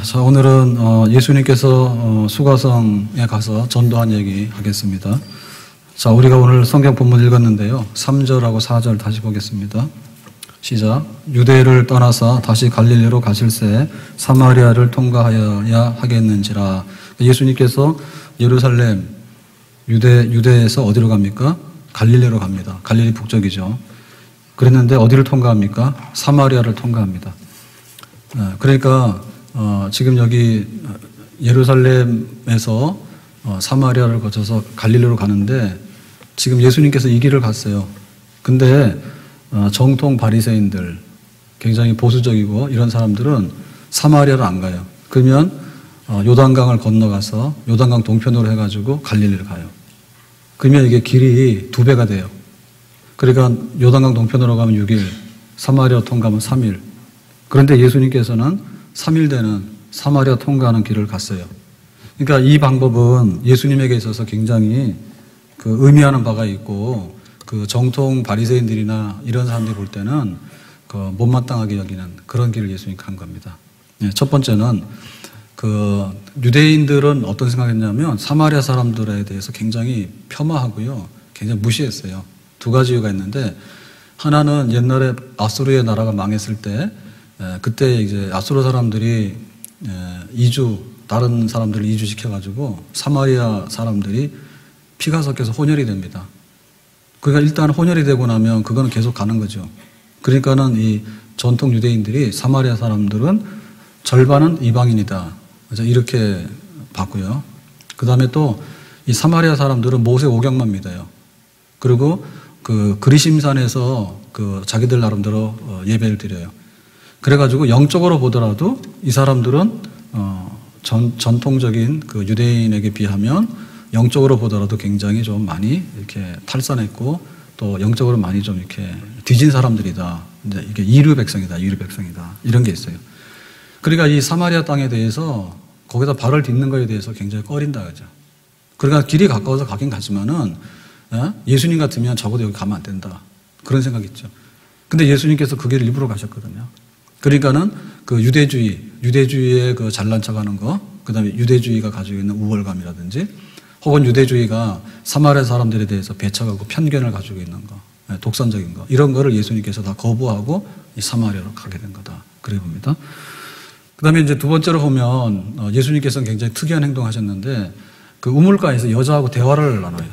자, 오늘은 예수님께서 수가성에 가서 전도한 얘기 하겠습니다. 자, 우리가 오늘 성경 본문 읽었는데요. 3절하고 4절 다시 보겠습니다. 시작. 유대를 떠나서 다시 갈릴리로 가실새 사마리아를 통과하여야 하겠는지라. 예수님께서 예루살렘 유대에서 어디로 갑니까? 갈릴리로 갑니다. 갈릴리 북쪽이죠. 그랬는데 어디를 통과합니까? 사마리아를 통과합니다. 그러니까 지금 여기 예루살렘에서 사마리아를 거쳐서 갈릴리로 가는데 지금 예수님께서 이 길을 갔어요. 근데 정통 바리새인들, 굉장히 보수적이고 이런 사람들은 사마리아를 안 가요. 그러면 요단강을 건너가서 요단강 동편으로 해가지고 갈릴리를 가요. 그러면 이게 길이 2배가 돼요. 그러니까 요단강 동편으로 가면 6일, 사마리아 통과하면 3일. 그런데 예수님께서는 3일 되는 사마리아 통과하는 길을 갔어요. 그러니까 이 방법은 예수님에게 있어서 굉장히 의미하는 바가 있고 정통 바리새인들이나 이런 사람들이 볼 때는 못마땅하게 여기는 그런 길을 예수님이 간 겁니다. 첫 번째는 유대인들은 어떤 생각했냐면 사마리아 사람들에 대해서 굉장히 폄하하고요, 굉장히 무시했어요. 2가지 이유가 있는데, 하나는 옛날에 아수르의 나라가 망했을 때 그때 이제 아수르 사람들이 다른 사람들을 이주시켜가지고 사마리아 사람들이 피가 섞여서 혼혈이 됩니다. 그러니까 일단 혼혈이 되고 나면 그거는 계속 가는 거죠. 그러니까는 이 전통 유대인들이 사마리아 사람들은 절반은 이방인이다, 이렇게 봤고요. 그 다음에 또 이 사마리아 사람들은 모세 오경만 믿어요. 그리고 그리심산에서 자기들 나름대로 예배를 드려요. 그래가지고 영적으로 보더라도 이 사람들은 전통적인 유대인에게 비하면 영적으로 보더라도 굉장히 좀 많이 이렇게 탈선했고 또 영적으로 많이 좀 이렇게 뒤진 사람들이다. 이제 이게 이류 백성이다, 이런 게 있어요. 그러니까 이 사마리아 땅에 대해서 거기다 발을 딛는 거에 대해서 굉장히 꺼린다, 그죠? 그러니까 길이 가까워서 가긴 가지만은 예수님 같으면 적어도 여기 가면 안 된다, 그런 생각이 있죠. 근데 예수님께서 그 길을 일부러 가셨거든요. 그러니까는 유대주의에 잘난 척하는 거, 그 다음에 유대주의가 가지고 있는 우월감이라든지, 혹은 유대주의가 사마리아 사람들에 대해서 배척하고 편견을 가지고 있는 거, 독선적인 거, 이런 거를 예수님께서 다 거부하고 이 사마리아로 가게 된 거다, 그래 봅니다. 그 다음에 이제 2번째로 보면 예수님께서는 굉장히 특이한 행동을 하셨는데 우물가에서 여자하고 대화를 나눠요.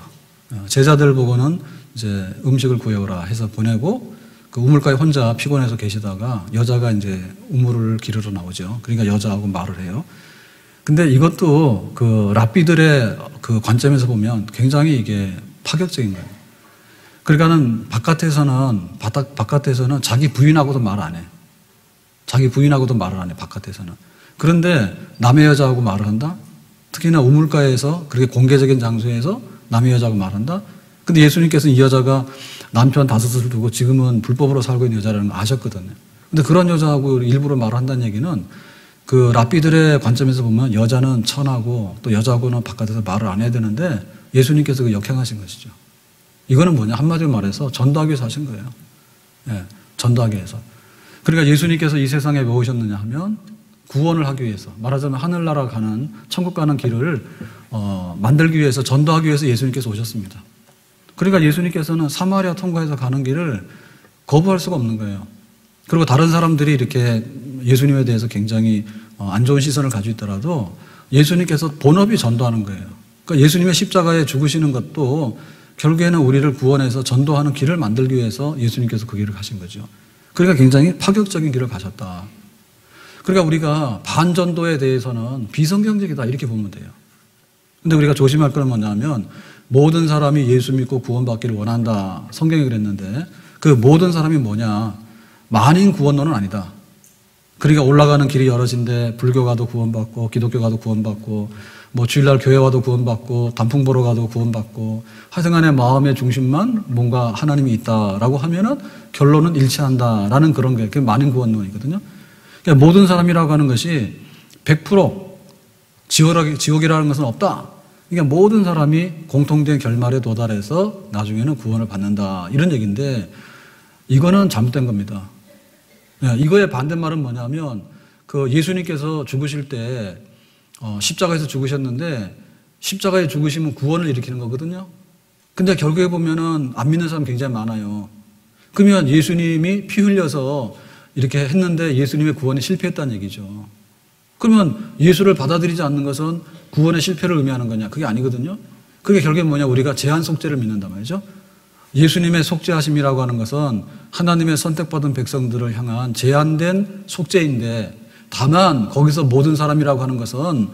제자들 보고는 이제 음식을 구해오라 해서 보내고 우물가에 혼자 피곤해서 계시다가 여자가 이제 우물을 기르러 나오죠. 그러니까 여자하고 말을 해요. 근데 이것도 랍비들의 관점에서 보면 굉장히 이게 파격적인 거예요. 그러니까는 바깥에서는 자기 부인하고도 말 안 해. 바깥에서는. 그런데 남의 여자하고 말을 한다? 특히나 우물가에서 그렇게 공개적인 장소에서 남의 여자하고 말한다? 근데 예수님께서는 이 여자가 남편 5을 두고 지금은 불법으로 살고 있는 여자라는 걸 아셨거든요. 근데 그런 여자하고 일부러 말을 한다는 얘기는 랍비들의 관점에서 보면 여자는 천하고 또 여자하고는 바깥에서 말을 안 해야 되는데 예수님께서 역행하신 것이죠. 이거는 뭐냐? 한마디로 말해서 전도하기 위해서 하신 거예요. 전도하기 위해서. 그러니까 예수님께서 이 세상에 왜 오셨느냐 하면 구원을 하기 위해서, 말하자면 하늘나라 가는, 천국 가는 길을 만들기 위해서, 전도하기 위해서 예수님께서 오셨습니다. 그러니까 예수님께서는 사마리아 통과해서 가는 길을 거부할 수가 없는 거예요. 그리고 다른 사람들이 이렇게 예수님에 대해서 굉장히 안 좋은 시선을 가지고 있더라도 예수님께서 본업이 전도하는 거예요. 그러니까 예수님의 십자가에 죽으시는 것도 결국에는 우리를 구원해서 전도하는 길을 만들기 위해서 예수님께서 그 길을 가신 거죠. 그러니까 굉장히 파격적인 길을 가셨다. 그러니까 우리가 반전도에 대해서는 비성경적이다, 이렇게 보면 돼요. 근데 우리가 조심할 건 뭐냐면 모든 사람이 예수 믿고 구원받기를 원한다, 성경이 그랬는데 그 모든 사람이 뭐냐? 만인 구원론은 아니다. 그러니까 올라가는 길이 여럿인데 불교 가도 구원받고 기독교 가도 구원받고 뭐 주일날 교회 와도 구원받고 단풍 보러 가도 구원받고 하여튼간에 마음의 중심만 뭔가 하나님이 있다라고 하면은 결론은 일치한다라는 그런 게 그게 만인 구원론이거든요. 그러니까 모든 사람이라고 하는 것이 100% 지옥이라는 것은 없다. 그러니까 모든 사람이 공통된 결말에 도달해서 나중에는 구원을 받는다, 이런 얘기인데 이거는 잘못된 겁니다. 이거의 반대말은 뭐냐면 그 예수님께서 죽으실 때 십자가에서 죽으셨는데 십자가에 죽으시면 구원을 일으키는 거거든요. 근데 결국에 보면은 안 믿는 사람 굉장히 많아요. 그러면 예수님이 피 흘려서 이렇게 했는데 예수님의 구원이 실패했다는 얘기죠. 그러면 예수를 받아들이지 않는 것은 구원의 실패를 의미하는 거냐? 그게 아니거든요. 그게 결국에 뭐냐? 우리가 제한 속죄를 믿는단 말이죠. 예수님의 속죄하심이라고 하는 것은 하나님의 선택받은 백성들을 향한 제한된 속죄인데, 다만 거기서 모든 사람이라고 하는 것은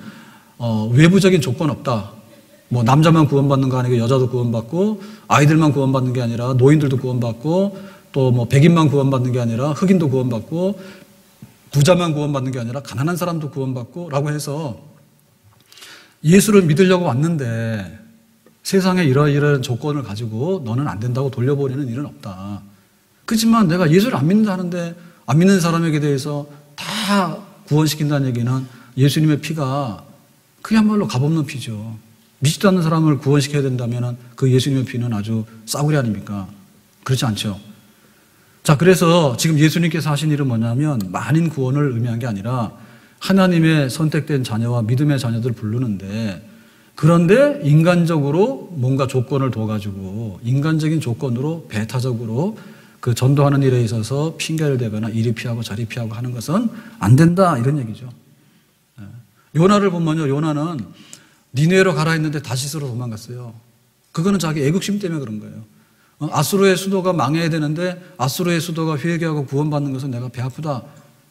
외부적인 조건 없다. 뭐 남자만 구원받는 거 아니고 여자도 구원받고, 아이들만 구원받는 게 아니라 노인들도 구원받고, 또 뭐 백인만 구원받는 게 아니라 흑인도 구원받고, 부자만 구원받는 게 아니라 가난한 사람도 구원받고 라고 해서 예수를 믿으려고 왔는데 세상에 이러이러한 조건을 가지고 너는 안 된다고 돌려보내는 일은 없다. 그렇지만 내가 예수를 안 믿는다 하는데 안 믿는 사람에게 대해서 다 구원시킨다는 얘기는 예수님의 피가 그야말로 값없는 피죠. 믿지도 않는 사람을 구원시켜야 된다면 그 예수님의 피는 아주 싸구려 아닙니까? 그렇지 않죠. 자, 그래서 지금 예수님께서 하신 일은 뭐냐면 만인 구원을 의미한 게 아니라 하나님의 선택된 자녀와 믿음의 자녀들을 부르는데, 그런데 인간적으로 뭔가 조건을 둬가지고 인간적인 조건으로 배타적으로 그 전도하는 일에 있어서 핑계를 대거나 이리 피하고 저리 피하고 하는 것은 안 된다, 이런 얘기죠. 요나를 보면요, 요나는 니느웨로 가라 했는데 다시스로 도망갔어요. 그거는 자기 애국심 때문에 그런 거예요. 아수르의 수도가 망해야 되는데 아수르의 수도가 회개하고 구원받는 것은 내가 배 아프다.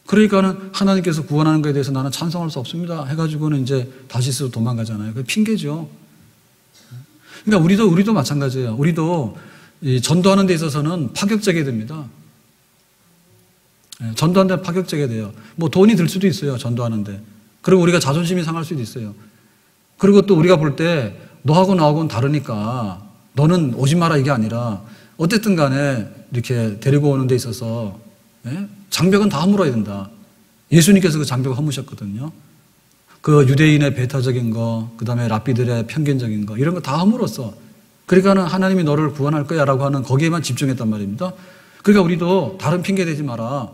그러니까는 하나님께서 구원하는 것에 대해서 나는 찬성할 수 없습니다 해가지고는 이제 다시스로 도망가잖아요. 그게 핑계죠. 그러니까 우리도 마찬가지예요. 우리도 이 전도하는 데 있어서는 파격적이 됩니다. 전도하는 데 파격적이 돼요. 뭐 돈이 들 수도 있어요, 전도하는데. 그리고 우리가 자존심이 상할 수도 있어요. 그리고 또 우리가 볼 때 너하고 나하고는 다르니까 너는 오지 마라 이게 아니라 어쨌든 간에 이렇게 데리고 오는 데 있어서 장벽은 다 허물어야 된다. 예수님께서 그 장벽을 허무셨거든요. 그 유대인의 배타적인 거, 그 다음에 랍비들의 편견적인 거, 이런 거 다 허물었어. 그러니까는 하나님이 너를 구원할 거야 라고 하는 거기에만 집중했단 말입니다. 그러니까 우리도 다른 핑계 대지 마라.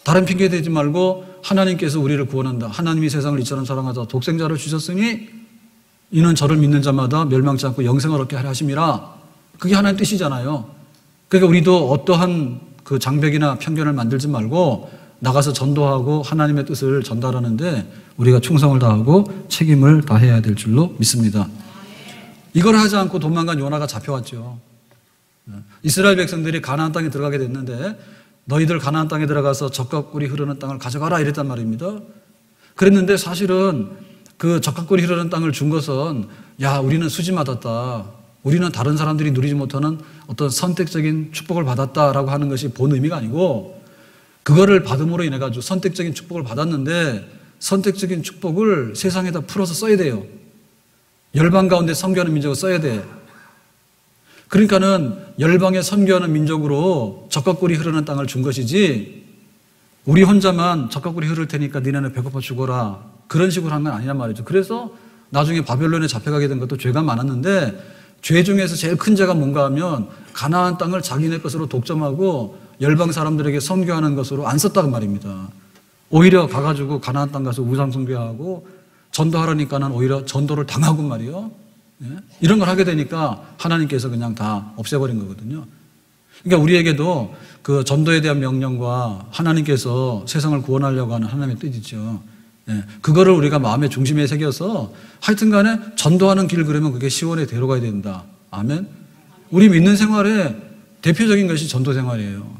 다른 핑계 대지 말고 하나님께서 우리를 구원한다. 하나님이 세상을 이처럼 사랑하사 독생자를 주셨으니 이는 저를 믿는 자마다 멸망치 않고 영생을 얻게 하려 하심이라. 그게 하나님 뜻이잖아요. 그러니까 우리도 어떠한 그 장벽이나 편견을 만들지 말고 나가서 전도하고 하나님의 뜻을 전달하는데 우리가 충성을 다하고 책임을 다해야 될 줄로 믿습니다. 이걸 하지 않고 도망간 요나가 잡혀왔죠. 이스라엘 백성들이 가나안 땅에 들어가게 됐는데 너희들 가나안 땅에 들어가서 젖과 꿀이 흐르는 땅을 가져가라 이랬단 말입니다. 그랬는데 사실은 그 젖과 꿀이 흐르는 땅을 준 것은 야, 우리는 수지 받았다. 우리는 다른 사람들이 누리지 못하는 어떤 선택적인 축복을 받았다라고 하는 것이 본 의미가 아니고, 그거를 받음으로 인해 가지고 선택적인 축복을 받았는데 선택적인 축복을 세상에다 풀어서 써야 돼요. 열방 가운데 선교하는 민족을 써야 돼. 그러니까는 열방에 선교하는 민족으로 젖과 꿀이 흐르는 땅을 준 것이지, 우리 혼자만 젖과 꿀이 흐를 테니까 니네는 배고파 죽어라, 그런 식으로 하는 건 아니란 말이죠. 그래서 나중에 바벨론에 잡혀가게 된 것도 죄가 많았는데, 죄 중에서 제일 큰 죄가 뭔가 하면 가나안 땅을 자기네 것으로 독점하고 열방 사람들에게 선교하는 것으로 안 썼다는 말입니다. 오히려 가가지고 가나안 땅 가서 우상 선교하고 전도하라니까는 오히려 전도를 당하고 말이요. 이런 걸 하게 되니까 하나님께서 그냥 다 없애버린 거거든요. 그러니까 우리에게도 그 전도에 대한 명령과 하나님께서 세상을 구원하려고 하는 하나님의 뜻이죠. 그거를 우리가 마음의 중심에 새겨서 하여튼 간에 전도하는 길 그러면 그게 시온의 대로 가야 된다. 아멘. 우리 믿는 생활에 대표적인 것이 전도 생활이에요.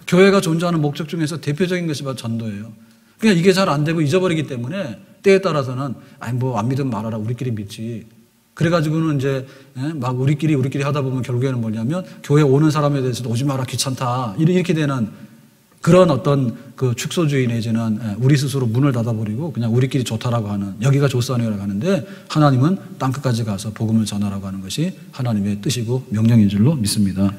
교회가 존재하는 목적 중에서 대표적인 것이 바로 전도예요. 그러니까 이게 잘 안 되고 잊어버리기 때문에 때에 따라서는 아니 뭐 안 믿으면 말아라, 우리끼리 믿지. 그래가지고는 이제 막 우리끼리 하다 보면 결국에는 뭐냐면 교회 오는 사람에 대해서도 오지 마라, 귀찮다, 이렇게 되는 그런 어떤 그 축소주의 내지는 우리 스스로 문을 닫아버리고 그냥 우리끼리 좋다라고 하는, 여기가 좋사네요라고 하는데 하나님은 땅끝까지 가서 복음을 전하라고 하는 것이 하나님의 뜻이고 명령인 줄로 믿습니다.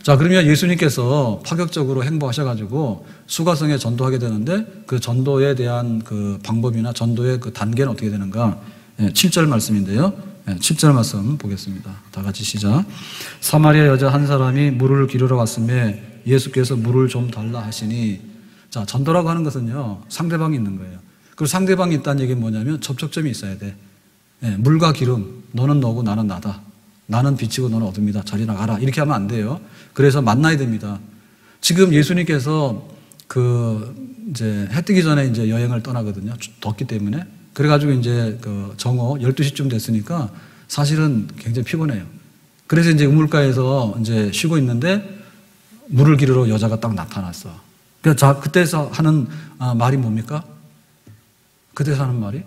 자, 그러면 예수님께서 파격적으로 행보하셔가지고 수가성에 전도하게 되는데 그 전도에 대한 그 방법이나 전도의 그 단계는 어떻게 되는가? 7절 말씀인데요. 7절 말씀 보겠습니다. 다 같이 시작. 사마리아 여자 한 사람이 물을 기르러 왔음에 예수께서 물을 좀 달라 하시니 자, 전도라고 하는 것은요, 상대방이 있는 거예요. 그리고 상대방이 있다는 얘기는 뭐냐면 접촉점이 있어야 돼. 예, 물과 기름, 너는 너고 나는 나다. 나는 빛이고 너는 어둠이다. 저리 나가라. 이렇게 하면 안 돼요. 그래서 만나야 됩니다. 지금 예수님께서 이제 해 뜨기 전에 이제 여행을 떠나거든요. 덥기 때문에. 그래가지고 이제 정오 12시쯤 됐으니까 사실은 굉장히 피곤해요. 그래서 이제 우물가에서 이제 쉬고 있는데 물을 기르러 여자가 딱 나타났어. 그러니까 그때서 하는 말이 뭡니까? 그때서 하는 말이?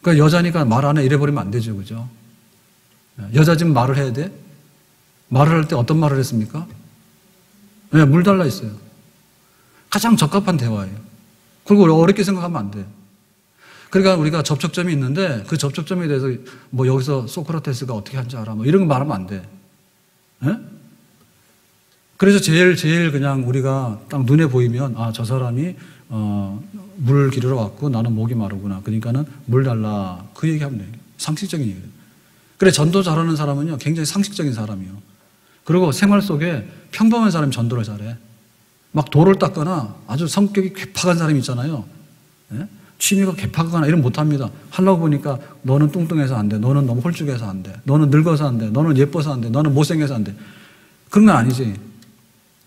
그러니까 여자니까 말 안 해 이래버리면 안 되죠. 그죠? 여자 지금 말을 해야 돼? 말을 할 때 어떤 말을 했습니까? 네, 물 달라 했어요. 가장 적합한 대화예요. 그리고 어렵게 생각하면 안 돼. 그러니까 우리가 접촉점이 있는데 그 접촉점에 대해서 뭐 여기서 소크라테스가 어떻게 한지 알아? 뭐 이런 거 말하면 안 돼. 네? 그래서 제일 그냥 우리가 딱 눈에 보이면 아, 저 사람이 물 기르러 왔고 나는 목이 마르구나. 그러니까는 물 달라. 그 얘기하면 돼요. 상식적인 얘기예요. 그래, 전도 잘하는 사람은요, 굉장히 상식적인 사람이에요. 그리고 생활 속에 평범한 사람이 전도를 잘해. 막 돌을 닦거나 아주 성격이 괴팍한 사람이 있잖아요. 예? 취미가 괴팍하거나 이런 못합니다. 하려고 보니까 너는 뚱뚱해서 안 돼. 너는 너무 홀쭉해서 안 돼. 너는 늙어서 안 돼. 너는 예뻐서 안 돼. 너는 못생겨서 안 돼. 그런 건 아니지.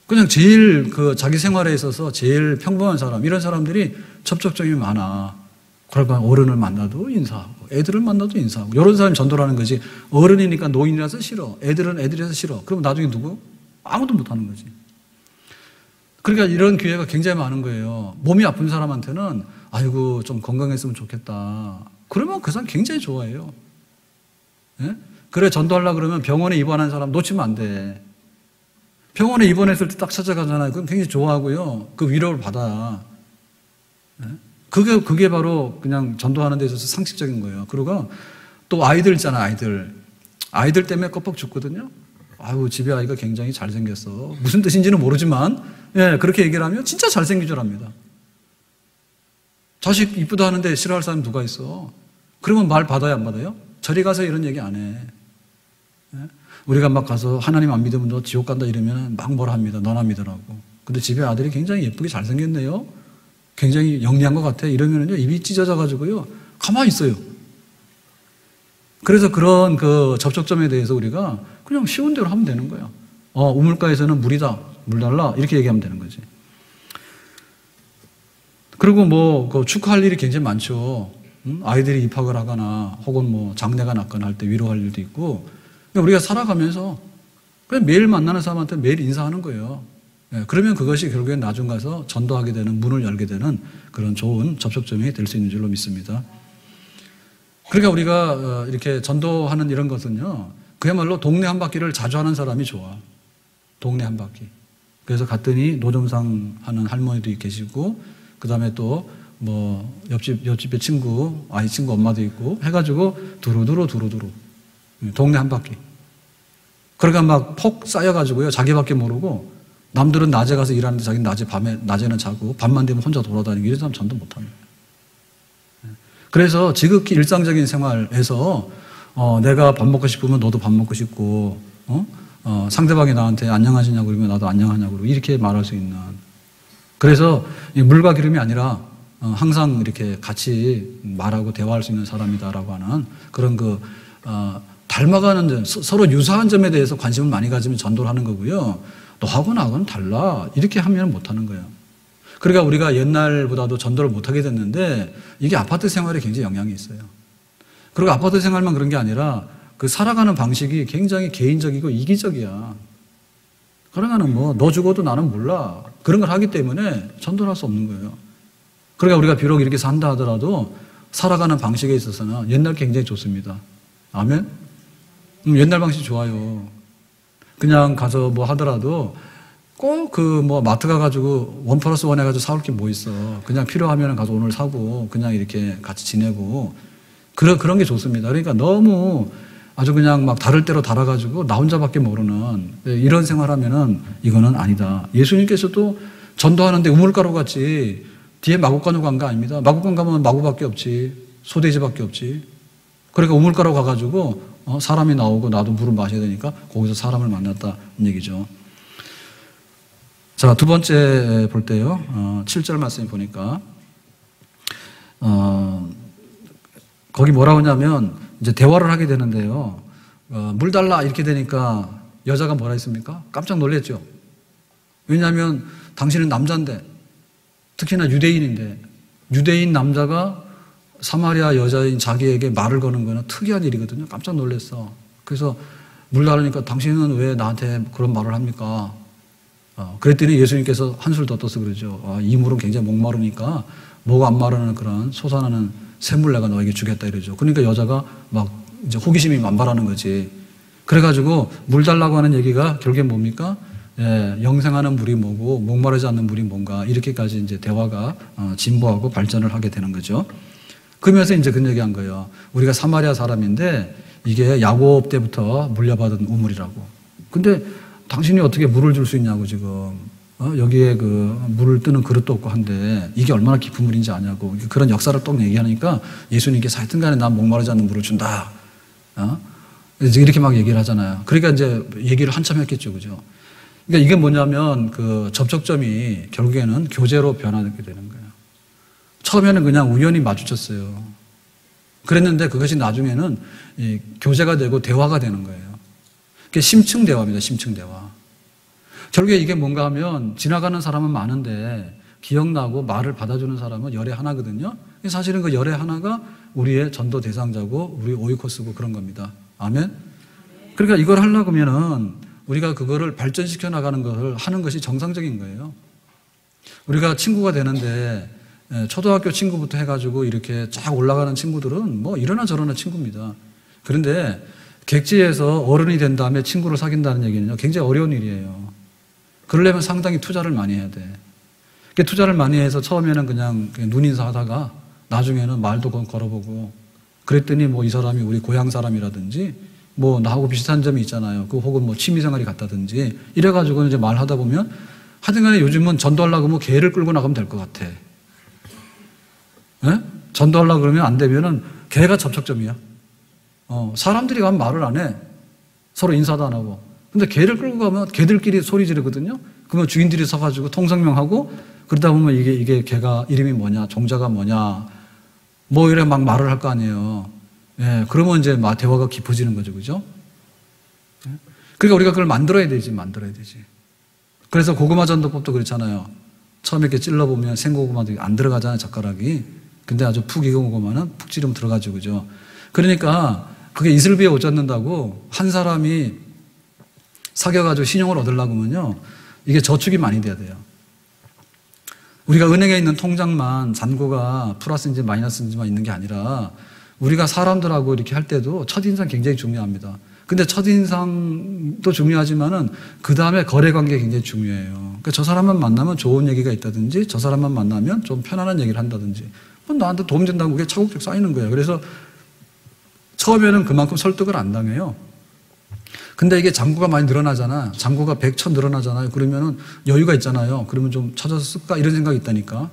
그냥 제일 자기 생활에 있어서 제일 평범한 사람, 이런 사람들이 접촉점이 많아. 그러니까 어른을 만나도 인사하고, 애들을 만나도 인사하고, 이런 사람이 전도라는 거지. 어른이니까 노인이라서 싫어. 애들은 애들이라서 싫어. 그럼 나중에 누구? 아무도 못하는 거지. 그러니까 이런 기회가 굉장히 많은 거예요. 몸이 아픈 사람한테는 아이고 좀 건강했으면 좋겠다. 그러면 그 사람 굉장히 좋아해요. 예? 그래, 전도하려고 그러면 병원에 입원한 사람 놓치면 안 돼. 병원에 입원했을 때 딱 찾아가잖아요. 그럼 굉장히 좋아하고요. 그 위로를 받아. 예? 그게 바로 그냥 전도하는 데 있어서 상식적인 거예요. 그리고 또 아이들 있잖아, 아이들. 아이들 때문에 껍벅 죽거든요. 아유, 집에 아이가 굉장히 잘생겼어. 무슨 뜻인지는 모르지만, 예, 그렇게 얘기를 하면 진짜 잘생긴 줄 압니다. 자식 이쁘다 하는데 싫어할 사람이 누가 있어? 그러면 말 받아요, 안 받아요? 저리 가서 이런 얘기 안 해. 예? 우리가 막 가서 하나님 안 믿으면 너 지옥 간다 이러면 막 뭐라 합니다. 너나 믿으라고. 근데 집에 아들이 굉장히 예쁘게 잘생겼네요. 굉장히 영리한 것 같아. 이러면은요, 입이 찢어져가지고요, 가만히 있어요. 그래서 그런 접촉점에 대해서 우리가 그냥 쉬운 대로 하면 되는 거예요. 우물가에서는 물이다. 물 달라. 이렇게 얘기하면 되는 거지. 그리고 축하할 일이 굉장히 많죠. 아이들이 입학을 하거나 혹은 장래가 났거나 할 때 위로할 일도 있고. 그러니까 우리가 살아가면서 그냥 매일 만나는 사람한테 매일 인사하는 거예요. 예, 그러면 그것이 결국엔 나중 가서 전도하게 되는 문을 열게 되는 그런 좋은 접촉점이 될 수 있는 줄로 믿습니다. 그러니까 우리가 이렇게 전도하는 이런 것은요, 그야말로 동네 한 바퀴를 자주 하는 사람이 좋아. 동네 한 바퀴. 그래서 갔더니 노점상 하는 할머니도 계시고, 그 다음에 또 옆집에 친구, 아이 친구 엄마도 있고 해가지고 두루두루 동네 한 바퀴. 그러니까 막 폭 쌓여가지고요, 자기밖에 모르고 남들은 낮에 가서 일하는데 자기는 낮에는 자고 밤만 되면 혼자 돌아다니고 이런 사람 전도 못합니다. 그래서 지극히 일상적인 생활에서 내가 밥 먹고 싶으면 너도 밥 먹고 싶고, 상대방이 나한테 안녕하시냐고 그러면 나도 안녕하냐고 그러고 이렇게 말할 수 있는. 그래서 물과 기름이 아니라 항상 이렇게 같이 말하고 대화할 수 있는 사람이다라고 하는 그런 닮아가는 점, 서로 유사한 점에 대해서 관심을 많이 가지면 전도를 하는 거고요. 너하고 나하고는 달라. 이렇게 하면 못하는 거예요. 그러니까 우리가 옛날보다도 전도를 못하게 됐는데 이게 아파트 생활에 굉장히 영향이 있어요. 그리고 아파트 생활만 그런 게 아니라 살아가는 방식이 굉장히 개인적이고 이기적이야. 그러면은 너 죽어도 나는 몰라. 그런 걸 하기 때문에 전도를 할 수 없는 거예요. 그러니까 우리가 비록 이렇게 산다 하더라도 살아가는 방식에 있어서는 옛날 굉장히 좋습니다. 아멘? 옛날 방식 좋아요. 그냥 가서 하더라도 꼭 마트 가가지고 1+1 해가지고 사올 게 뭐 있어. 그냥 필요하면 가서 오늘 사고 그냥 이렇게 같이 지내고 그런 게 좋습니다. 그러니까 너무 아주 그냥 막 다를 대로 달아가지고 나 혼자밖에 모르는 이런 생활하면은 이거는 아니다. 예수님께서도 전도하는데 우물가루 같이 뒤에 마구간으로 간 거 아닙니다. 마구간 가면 마구밖에 없지. 소돼지밖에 없지. 그러니까 우물가로 가가지고 사람이 나오고 나도 물을 마셔야 되니까 거기서 사람을 만났다는 얘기죠. 자, 두 번째 볼 때요. 7절 말씀에 보니까 거기 뭐라고 하냐면 이제 대화를 하게 되는데요. 물 달라 이렇게 되니까 여자가 뭐라 했습니까? 깜짝 놀랐죠. 왜냐하면 당신은 남자인데, 특히나 유대인인데, 유대인 남자가 사마리아 여자인 자기에게 말을 거는 거는 특이한 일이거든요. 깜짝 놀랐어. 그래서 물 달라니까 당신은 왜 나한테 그런 말을 합니까? 그랬더니 예수님께서 한술 더 떠서 그러죠. 이 물은 굉장히 목마르니까 목 안 마르는 그런 솟아나는 샘물 내가 너에게 주겠다 이러죠. 그러니까 여자가 막 이제 호기심이 만발하는 거지. 그래가지고 물 달라고 하는 얘기가 결국엔 뭡니까? 영생하는 물이 뭐고 목마르지 않는 물이 뭔가 이렇게까지 이제 대화가 진보하고 발전을 하게 되는 거죠. 그러면서 이제 그런 얘기한 거예요. 우리가 사마리아 사람인데 이게 야곱 때부터 물려받은 우물이라고. 근데 당신이 어떻게 물을 줄 수 있냐고 지금. 여기에 그 물을 뜨는 그릇도 없고 한데 이게 얼마나 깊은 물인지 아냐고. 그런 역사를 또 얘기하니까 예수님께서 하여튼 간에 난 목마르지 않는 물을 준다. 이렇게 막 얘기를 하잖아요. 그러니까 이제 얘기를 한참 했겠죠. 그죠? 그러니까 이게 뭐냐면 그 접촉점이 결국에는 교제로 변화되게 되는 거예요. 처음에는 그냥 우연히 마주쳤어요. 그랬는데 그것이 나중에는 교제가 되고 대화가 되는 거예요. 그게 심층 대화입니다. 심층 대화. 결국에 이게 뭔가 하면 지나가는 사람은 많은데 기억나고 말을 받아주는 사람은 열의 하나거든요. 사실은 그 열의 하나가 우리의 전도 대상자고 우리 오이코스고 그런 겁니다. 아멘? 그러니까 이걸 하려고 하면은 우리가 그거를 발전시켜 나가는 것을 하는 것이 정상적인 거예요. 우리가 친구가 되는데 초등학교 친구부터 해가지고 이렇게 쫙 올라가는 친구들은 뭐 이러나 저러나 친구입니다. 그런데 객지에서 어른이 된 다음에 친구를 사귄다는 얘기는요, 굉장히 어려운 일이에요. 그러려면 상당히 투자를 많이 해야 돼. 투자를 많이 해서 처음에는 그냥 눈인사 하다가 나중에는 말도 걸어보고 그랬더니 뭐 이 사람이 우리 고향 사람이라든지 뭐 나하고 비슷한 점이 있잖아요. 그 혹은 뭐 취미생활이 같다든지 이래가지고 이제 말하다 보면 하여튼 간에 요즘은 전도하려고 하면 개를 끌고 나가면 될 것 같아. 예? 전도하려고 그러면 안 되면은 개가 접촉점이야. 사람들이 가면 말을 안 해. 서로 인사도 안 하고. 근데 개를 끌고 가면 개들끼리 소리 지르거든요. 그러면 주인들이 서가지고 통성명하고 그러다 보면 이게 개가 이름이 뭐냐, 종자가 뭐냐, 뭐 이래 막 말을 할 거 아니에요. 예, 그러면 이제 대화가 깊어지는 거죠, 그죠? 예? 그러니까 우리가 그걸 만들어야 되지. 그래서 고구마 전도법도 그렇잖아요. 처음에 이렇게 찔러보면 생고구마도 안 들어가잖아요, 젓가락이. 근데 아주 푹 익은 고구마는 푹 찌르면 들어가죠, 그죠? 그러니까 그게 이슬비에 옷 젖는다고 한 사람이 사귀어가지고 신용을 얻으려고 하면요, 이게 저축이 많이 돼야 돼요. 우리가 은행에 있는 통장만 잔고가 플러스인지 마이너스인지만 있는 게 아니라 우리가 사람들하고 이렇게 할 때도 첫인상 굉장히 중요합니다. 근데 첫인상도 중요하지만은 그 다음에 거래관계가 굉장히 중요해요. 그러니까 저 사람만 만나면 좋은 얘기가 있다든지 저 사람만 만나면 좀 편안한 얘기를 한다든지 뭐 나한테 도움된다고 그게 차곡차곡 쌓이는 거예요. 그래서 처음에는 그만큼 설득을 안 당해요. 근데 이게 잔고가 많이 늘어나잖아. 잔고가 100, 1000 늘어나잖아요. 그러면은 여유가 있잖아요. 그러면 좀 찾아서 쓸까? 이런 생각이 있다니까.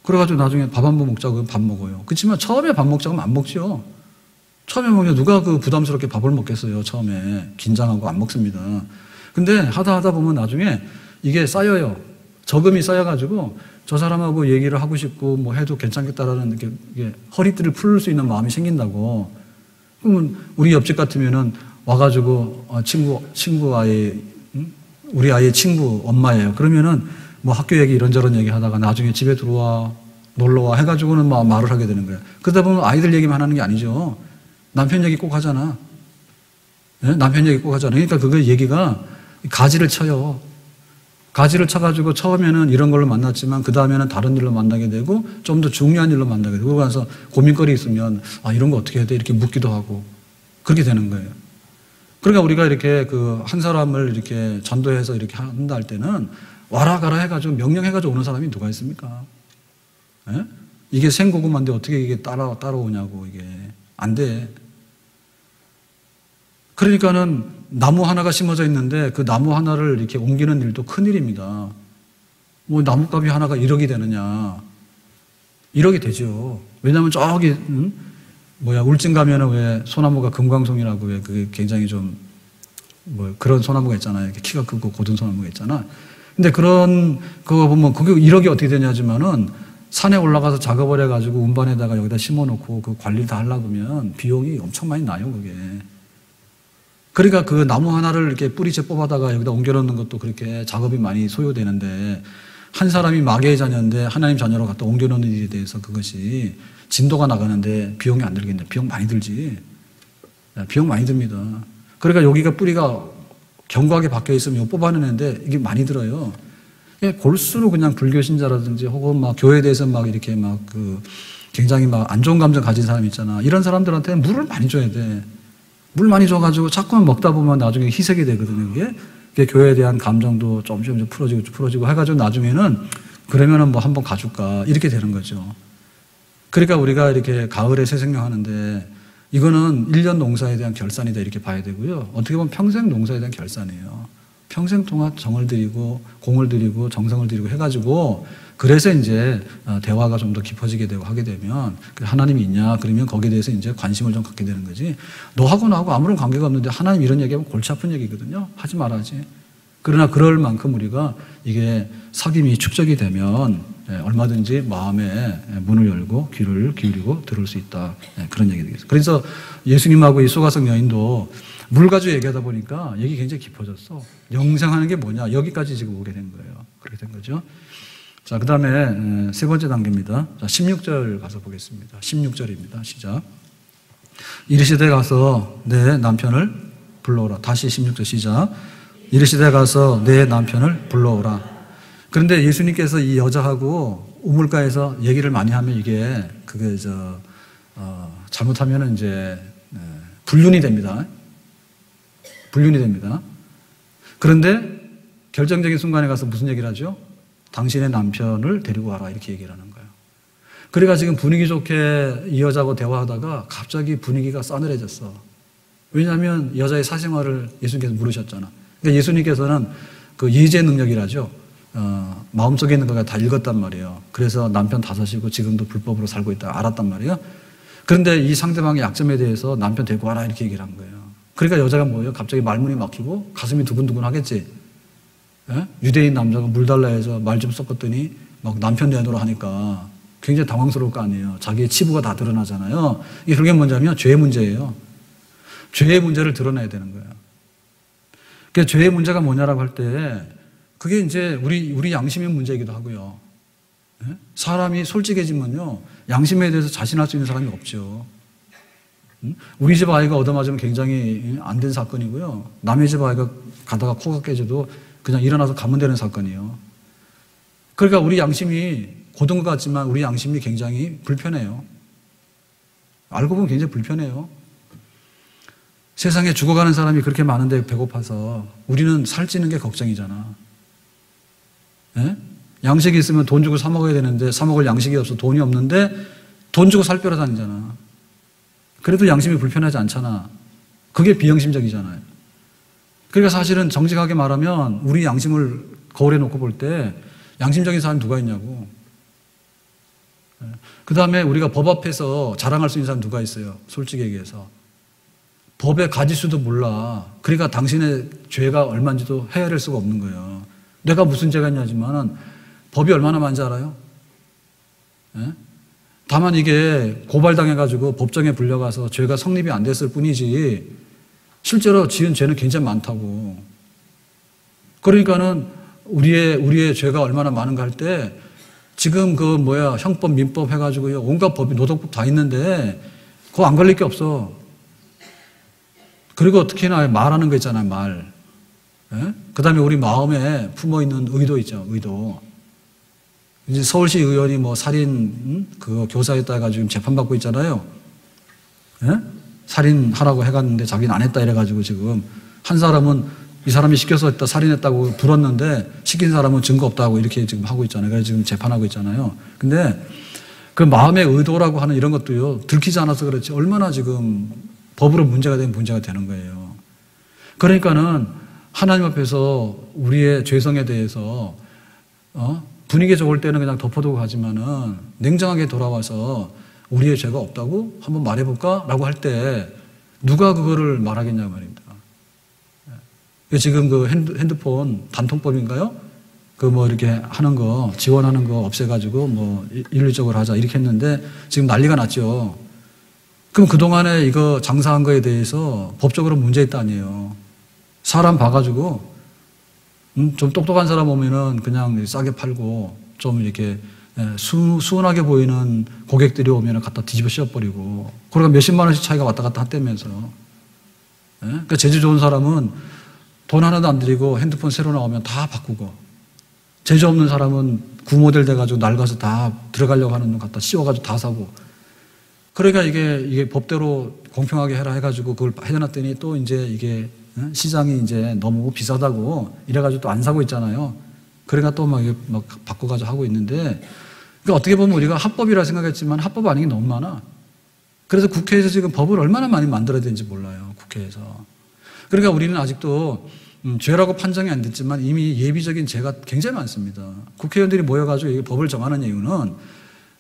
그래가지고 나중에 밥 한 번 먹자고 하면 밥 먹어요. 그렇지만 처음에 밥 먹자고 하면 안 먹죠. 처음에 먹으면 누가 그 부담스럽게 밥을 먹겠어요. 처음에. 긴장하고 안 먹습니다. 근데 하다 보면 나중에 이게 쌓여요. 저금이 쌓여가지고 저 사람하고 얘기를 하고 싶고 뭐 해도 괜찮겠다라는 이게 허리띠를 풀 수 있는 마음이 생긴다고. 그러면 우리 옆집 같으면은 와가지고 친구 아이, 우리 아이의 친구 엄마예요. 그러면은 뭐 학교 얘기 이런저런 얘기 하다가 나중에 집에 들어와 놀러와 해가지고는 막 말을 하게 되는 거예요. 그러다 보면 아이들 얘기만 하는 게 아니죠. 남편 얘기 꼭 하잖아. 네? 남편 얘기 꼭 하잖아. 그러니까 그거 얘기가 가지를 쳐요. 가지를 쳐가지고 처음에는 이런 걸로 만났지만 그 다음에는 다른 일로 만나게 되고 좀 더 중요한 일로 만나게 되고 그러고 고민거리 있으면 이런 거 어떻게 해야 돼? 이렇게 묻기도 하고 그렇게 되는 거예요. 그러니까 우리가 이렇게 한 사람을 이렇게 전도해서 이렇게 한다 할 때는 와라 가라 해가지고 명령해가지고 오는 사람이 누가 있습니까? 예? 이게 생고구마인데 어떻게 이게 따라오냐고 이게 안 돼. 그러니까는 나무 하나가 심어져 있는데 그 나무 하나를 이렇게 옮기는 일도 큰 일입니다. 뭐 나뭇가비 하나가 1억이 되느냐? 1억이 되죠. 왜냐하면 저기 울진 가면은 왜 소나무가 금광송이라고 왜 그게 굉장히 좀 그런 소나무가 있잖아요. 키가 크고 고든 소나무가 있잖아. 근데 그거 보면 그게 1억이 어떻게 되냐지만은 산에 올라가서 작업을 해가지고 운반에다가 여기다 심어놓고 그 관리를 다 하려고 하면 비용이 엄청 많이 나요, 그게. 그러니까 그 나무 하나를 이렇게 뿌리채 뽑아다가 여기다 옮겨놓는 것도 그렇게 작업이 많이 소요되는데 한 사람이 마귀의 자녀인데 하나님 자녀로 갖다 옮겨놓는 일에 대해서 그것이 진도가 나가는데 비용이 안 들겠네. 비용 많이 들지. 비용 많이 듭니다. 그러니까 여기가 뿌리가 견고하게 박혀 있으면 이거 뽑아내는데 이게 많이 들어요. 골수로 그냥 불교 신자라든지 혹은 막 교회에 대해서 막 이렇게 막 굉장히 막 안 좋은 감정 가진 사람 있잖아. 이런 사람들한테 물을 많이 줘야 돼. 물 많이 줘가지고 자꾸만 먹다 보면 나중에 희석이 되거든요. 그게 교회에 대한 감정도 좀 풀어지고 해가지고 나중에는 그러면은 뭐 한번 가줄까 이렇게 되는 거죠. 그러니까 우리가 이렇게 가을에 새 생명 하는데 이거는 1년 농사에 대한 결산이다 이렇게 봐야 되고요. 어떻게 보면 평생 농사에 대한 결산이에요. 평생 동안 정을 들이고 공을 들이고 정성을 들이고 해가지고 그래서 이제 대화가 좀 더 깊어지게 되고 하게 되면 하나님이 있냐 그러면 거기에 대해서 이제 관심을 좀 갖게 되는 거지. 너하고 나하고 아무런 관계가 없는데 하나님 이런 얘기하면 골치 아픈 얘기거든요. 하지 말아야지. 그러나 그럴 만큼 우리가 이게 사귐이 축적이 되면 얼마든지 마음의 문을 열고 귀를 기울이고 들을 수 있다. 그런 얘기 되겠어요. 그래서 예수님하고 이 소가성 여인도 물 가지고 얘기하다 보니까 얘기 굉장히 깊어졌어. 영생하는 게 뭐냐. 여기까지 지금 오게 된 거예요. 그렇게 된 거죠. 자, 그 다음에 세 번째 단계입니다. 자, 16절 가서 보겠습니다. 16절입니다. 시작. 이르시되 가서 내 남편을 불러오라. 다시 16절 시작. 이르시되 가서 내 남편을 불러오라. 그런데 예수님께서 이 여자하고 우물가에서 얘기를 많이 하면 이게 그게 잘못하면 이제 불륜이 됩니다. 불륜이 됩니다. 그런데 결정적인 순간에 가서 무슨 얘기를 하죠? 당신의 남편을 데리고 와라 이렇게 얘기를 하는 거예요. 그러니까 지금 분위기 좋게 이 여자하고 대화하다가 갑자기 분위기가 싸늘해졌어. 왜냐하면 여자의 사생활을 예수님께서 물으셨잖아. 그러니까 예수님께서는 그 예제 능력이라죠. 마음속에 있는 거가 다 읽었단 말이에요. 그래서 남편 다섯이고 지금도 불법으로 살고 있다 알았단 말이에요. 그런데 이 상대방의 약점에 대해서 남편 데리고 와라 이렇게 얘기를 한 거예요. 그러니까 여자가 뭐예요? 갑자기 말문이 막히고 가슴이 두근두근 하겠지. 예? 유대인 남자가 물 달라 해서 말 좀 섞었더니 막 남편 내놓으라 하니까 굉장히 당황스러울 거 아니에요. 자기의 치부가 다 드러나잖아요. 이게 그게 뭐냐면 죄의 문제예요. 죄의 문제를 드러내야 되는 거예요. 그러니까 죄의 문제가 뭐냐라고 할 때 그게 이제 우리 양심의 문제이기도 하고요. 예? 사람이 솔직해지면요. 양심에 대해서 자신할 수 있는 사람이 없죠. 우리 집 아이가 얻어맞으면 굉장히 안 된 사건이고요. 남의 집 아이가 가다가 코가 깨져도 그냥 일어나서 가면 되는 사건이에요. 그러니까 우리 양심이 고든 것 같지만 우리 양심이 굉장히 불편해요. 알고 보면 굉장히 불편해요. 세상에 죽어가는 사람이 그렇게 많은데 배고파서 우리는 살찌는 게 걱정이잖아. 예? 양식이 있으면 돈 주고 사 먹어야 되는데 사 먹을 양식이 없어 돈이 없는데 돈 주고 살 빼러 다니잖아. 그래도 양심이 불편하지 않잖아. 그게 비양심적이잖아요. 그러니까 사실은 정직하게 말하면 우리 양심을 거울에 놓고 볼 때 양심적인 사람이 누가 있냐고. 그 다음에 우리가 법 앞에서 자랑할 수 있는 사람 누가 있어요? 솔직히 얘기해서. 법의 가지수도 몰라. 그러니까 당신의 죄가 얼마인지도 헤아릴 수가 없는 거예요. 내가 무슨 죄가 있냐지만 법이 얼마나 많은지 알아요? 예? 다만 이게 고발당해가지고 법정에 불려가서 죄가 성립이 안 됐을 뿐이지 실제로 지은 죄는 굉장히 많다고. 그러니까는 우리의 죄가 얼마나 많은가 할 때 지금 형법, 민법 해가지고 온갖 법이 노동법 다 있는데 그거 안 걸릴 게 없어. 그리고 특히나 말하는 거 있잖아요, 말. 예? 그 다음에 우리 마음에 품어있는 의도 있죠, 의도. 이제 서울시 의원이 살인, 교사했다 해가지고 지금 재판받고 있잖아요. 예? 살인하라고 해갔는데 자기는 안 했다 이래가지고 지금 한 사람은 이 사람이 시켜서 했다, 살인했다고 불었는데 시킨 사람은 증거 없다고 이렇게 지금 하고 있잖아요. 그래서 지금 재판하고 있잖아요. 근데 그 마음의 의도라고 하는 이런 것도요, 들키지 않아서 그렇지 얼마나 지금 법으로 문제가 되는 거예요. 그러니까는 하나님 앞에서 우리의 죄성에 대해서 분위기 좋을 때는 그냥 덮어두고 가지만은 냉정하게 돌아와서 우리의 죄가 없다고 한번 말해볼까? 라고 할 때 누가 그거를 말하겠냐 말입니다. 지금 그 핸드폰 단통법인가요? 그 뭐 이렇게 하는 거, 지원하는 거 없애가지고 뭐 일률적으로 하자 이렇게 했는데 지금 난리가 났죠. 그럼 그동안에 이거 장사한 거에 대해서 법적으로 문제 있다 아니에요. 사람 봐가지고 좀 똑똑한 사람 오면은 그냥 싸게 팔고 좀 이렇게 수은하게 보이는 고객들이 오면은 갖다 뒤집어 씌워버리고 그러니까 몇십만 원씩 차이가 왔다 갔다 한다면서. 그러니까 재주 좋은 사람은 돈 하나도 안 들이고 핸드폰 새로 나오면 다 바꾸고 재주 없는 사람은 구모델 돼가지고 낡아서 다 들어가려고 하는 돈 갖다 씌워가지고 다 사고. 그러니까 이게 법대로 공평하게 해라 해가지고 그걸 해놨더니 또 이제 이게 시장이 이제 너무 비싸다고 이래가지고 또 안 사고 있잖아요. 그러니까 또 막 바꿔가지고 하고 있는데 그러니까 어떻게 보면 우리가 합법이라 생각했지만 합법 아닌 게 너무 많아. 그래서 국회에서 지금 법을 얼마나 많이 만들어야 되는지 몰라요. 국회에서. 그러니까 우리는 아직도 죄라고 판정이 안 됐지만 이미 예비적인 죄가 굉장히 많습니다. 국회의원들이 모여가지고 이 법을 정하는 이유는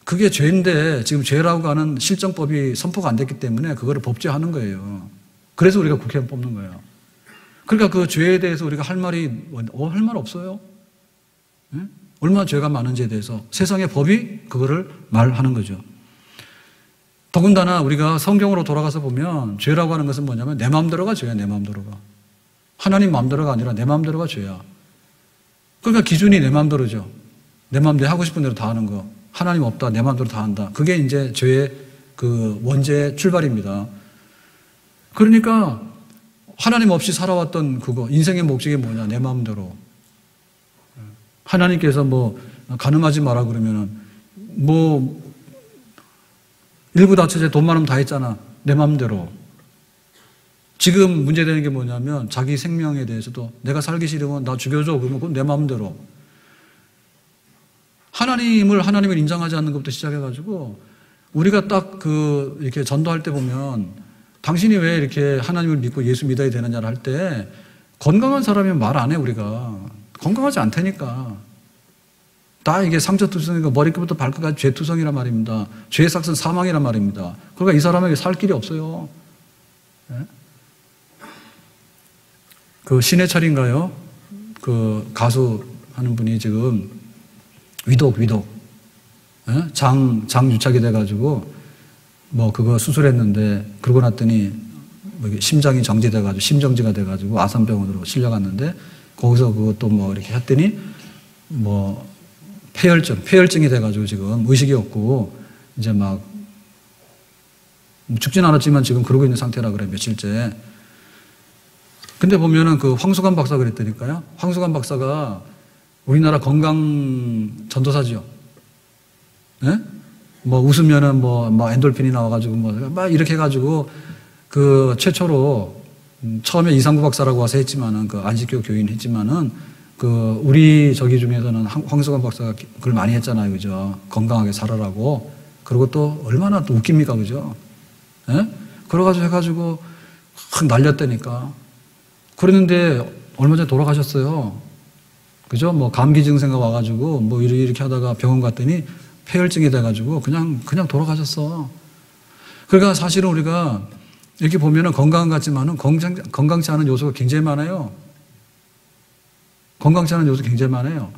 그게 죄인데 지금 죄라고 하는 실정법이 선포가 안 됐기 때문에 그거를 법제하는 거예요. 그래서 우리가 국회의원 뽑는 거예요. 그러니까 그 죄에 대해서 우리가 할 말 없어요. 네? 얼마나 죄가 많은지에 대해서 세상의 법이 그거를 말하는 거죠. 더군다나 우리가 성경으로 돌아가서 보면 죄라고 하는 것은 뭐냐면 내 마음대로가 죄야. 내 마음대로가. 하나님 마음대로가 아니라 내 마음대로가 죄야. 그러니까 기준이 내 마음대로죠. 내 마음대로 하고 싶은 대로 다 하는 거. 하나님 없다. 내 마음대로 다 한다. 그게 이제 죄의 그 원죄의 출발입니다. 그러니까 하나님 없이 살아왔던 그거 인생의 목적이 뭐냐. 내 마음대로. 하나님께서 뭐 가늠하지 마라 그러면은 뭐 일부 다처제 돈 많으면 다 했잖아. 내 마음대로. 지금 문제되는 게 뭐냐면 자기 생명에 대해서도 내가 살기 싫으면 나 죽여줘. 그러면 그건 내 마음대로. 하나님을 인정하지 않는 것부터 시작해가지고 우리가 딱 이렇게 전도할 때 보면 당신이 왜 이렇게 하나님을 믿고 예수 믿어야 되느냐를 할 때 건강한 사람이면 말 안 해, 우리가. 건강하지 않다니까. 다 이게 상처투성이고 머리끝부터 발끝까지 죄투성이란 말입니다. 죄의 삭은 사망이란 말입니다. 그러니까 이 사람에게 살 길이 없어요. 네? 그 신해철인가요? 그 가수 하는 분이 지금 위독. 네? 장유착이 돼가지고 뭐 그거 수술했는데 그러고 났더니 뭐 심장이 정지돼가지고 심정지가 돼가지고 아산병원으로 실려갔는데 거기서 그것도 뭐 이렇게 했더니 뭐 폐혈증이 돼가지고 지금 의식이 없고 이제 막 죽진 않았지만 지금 그러고 있는 상태라 그래 며칠째. 근데 보면은 그 황수관 박사 그랬다니까요. 황수관 박사가 우리나라 건강 전도사지요. 예? 뭐 웃으면은 뭐 엔돌핀이 나와가지고 막 이렇게 해가지고 그 최초로 처음에 이상구 박사라고 와서 했지만은 그 안식교 교인 했지만은 그 우리 저기 중에서는 황수관 박사가 그걸 많이 했잖아요, 그죠? 건강하게 살아라고. 그리고 또 얼마나 또 웃깁니까, 그죠? 예? 그래가지고 해가지고 확 날렸다니까. 그랬는데 얼마 전에 돌아가셨어요. 그죠? 뭐 감기 증세가 와가지고 뭐 이렇게 하다가 병원 갔더니 폐혈증이 돼가지고 그냥 돌아가셨어. 그러니까 사실은 우리가 이렇게 보면은 건강 같지만은 건강치 않은 요소가 굉장히 많아요. 건강치 않은 요소 굉장히 많아요.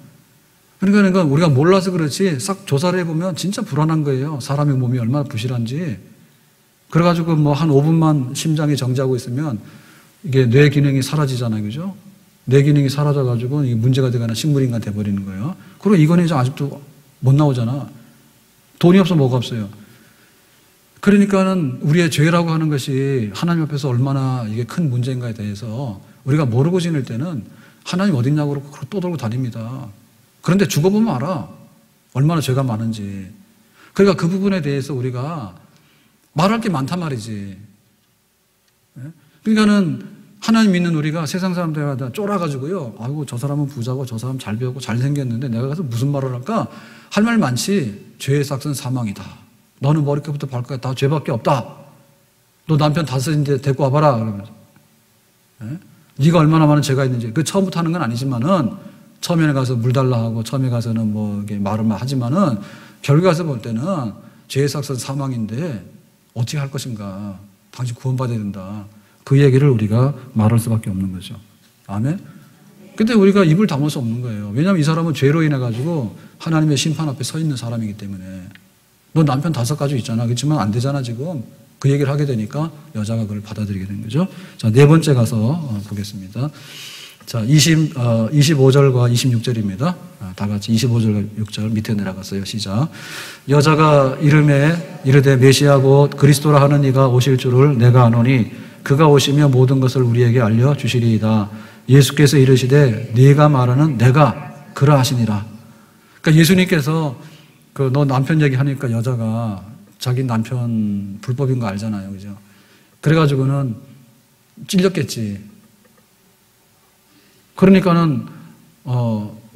그러니까 우리가 몰라서 그렇지 싹 조사를 해보면 진짜 불안한 거예요. 사람의 몸이 얼마나 부실한지. 그래가지고 뭐 한 5분만 심장이 정지하고 있으면 이게 뇌 기능이 사라지잖아요. 그죠? 뇌 기능이 사라져가지고 이게 문제가 되거나 식물인간 돼버리는 거예요. 그리고 이거는 아직도 못 나오잖아. 돈이 없어 뭐가 없어요. 그러니까는 우리의 죄라고 하는 것이 하나님 앞에서 얼마나 이게 큰 문제인가에 대해서 우리가 모르고 지낼 때는 하나님 어딨냐고 그러고 떠돌고 다닙니다. 그런데 죽어보면 알아. 얼마나 죄가 많은지. 그러니까 그 부분에 대해서 우리가 말할 게 많단 말이지. 그러니까는 하나님 믿는 우리가 세상 사람들마다 쫄아가지고요. 아이고, 저 사람은 부자고 저 사람 잘 배우고 잘생겼는데 내가 가서 무슨 말을 할까? 할 말 많지. 죄의 삭은 사망이다. 너는 머리끝부터 발끝까지 다 죄밖에 없다. 너 남편 다섯인데 데리고 와봐라. 그러면서. 네가 얼마나 많은 죄가 있는지. 그 처음부터 하는 건 아니지만은 처음에 가서 물 달라 하고 처음에 가서는 뭐 이렇게 말을 하지만은 결국 가서 볼 때는 죄의 삭은 사망인데 어떻게 할 것인가. 당신 구원받아야 된다. 그 얘기를 우리가 말할 수밖에 없는 거죠. 아멘? 근데 우리가 입을 다물 수 없는 거예요. 왜냐하면 이 사람은 죄로 인해 가지고 하나님의 심판 앞에 서 있는 사람이기 때문에. 너 남편 5 가지고 있잖아. 그렇지만 안 되잖아 지금. 그 얘기를 하게 되니까 여자가 그걸 받아들이게 된 거죠. 자, 4번째 가서 보겠습니다. 자, 25절과 26절입니다. 다 같이 25절, 6절 밑에 내려갔어요. 시작. 여자가 이르되 메시아고 그리스도라 하는 이가 오실 줄을 내가 아노니 그가 오시며 모든 것을 우리에게 알려주시리이다. 예수께서 이르시되 네가 말하는 내가 그러하시니라. 그러니까 예수님께서 너 남편 얘기하니까 여자가 자기 남편 불법인 거 알잖아요. 그죠? 그래가지고는 찔렸겠지. 그러니까는,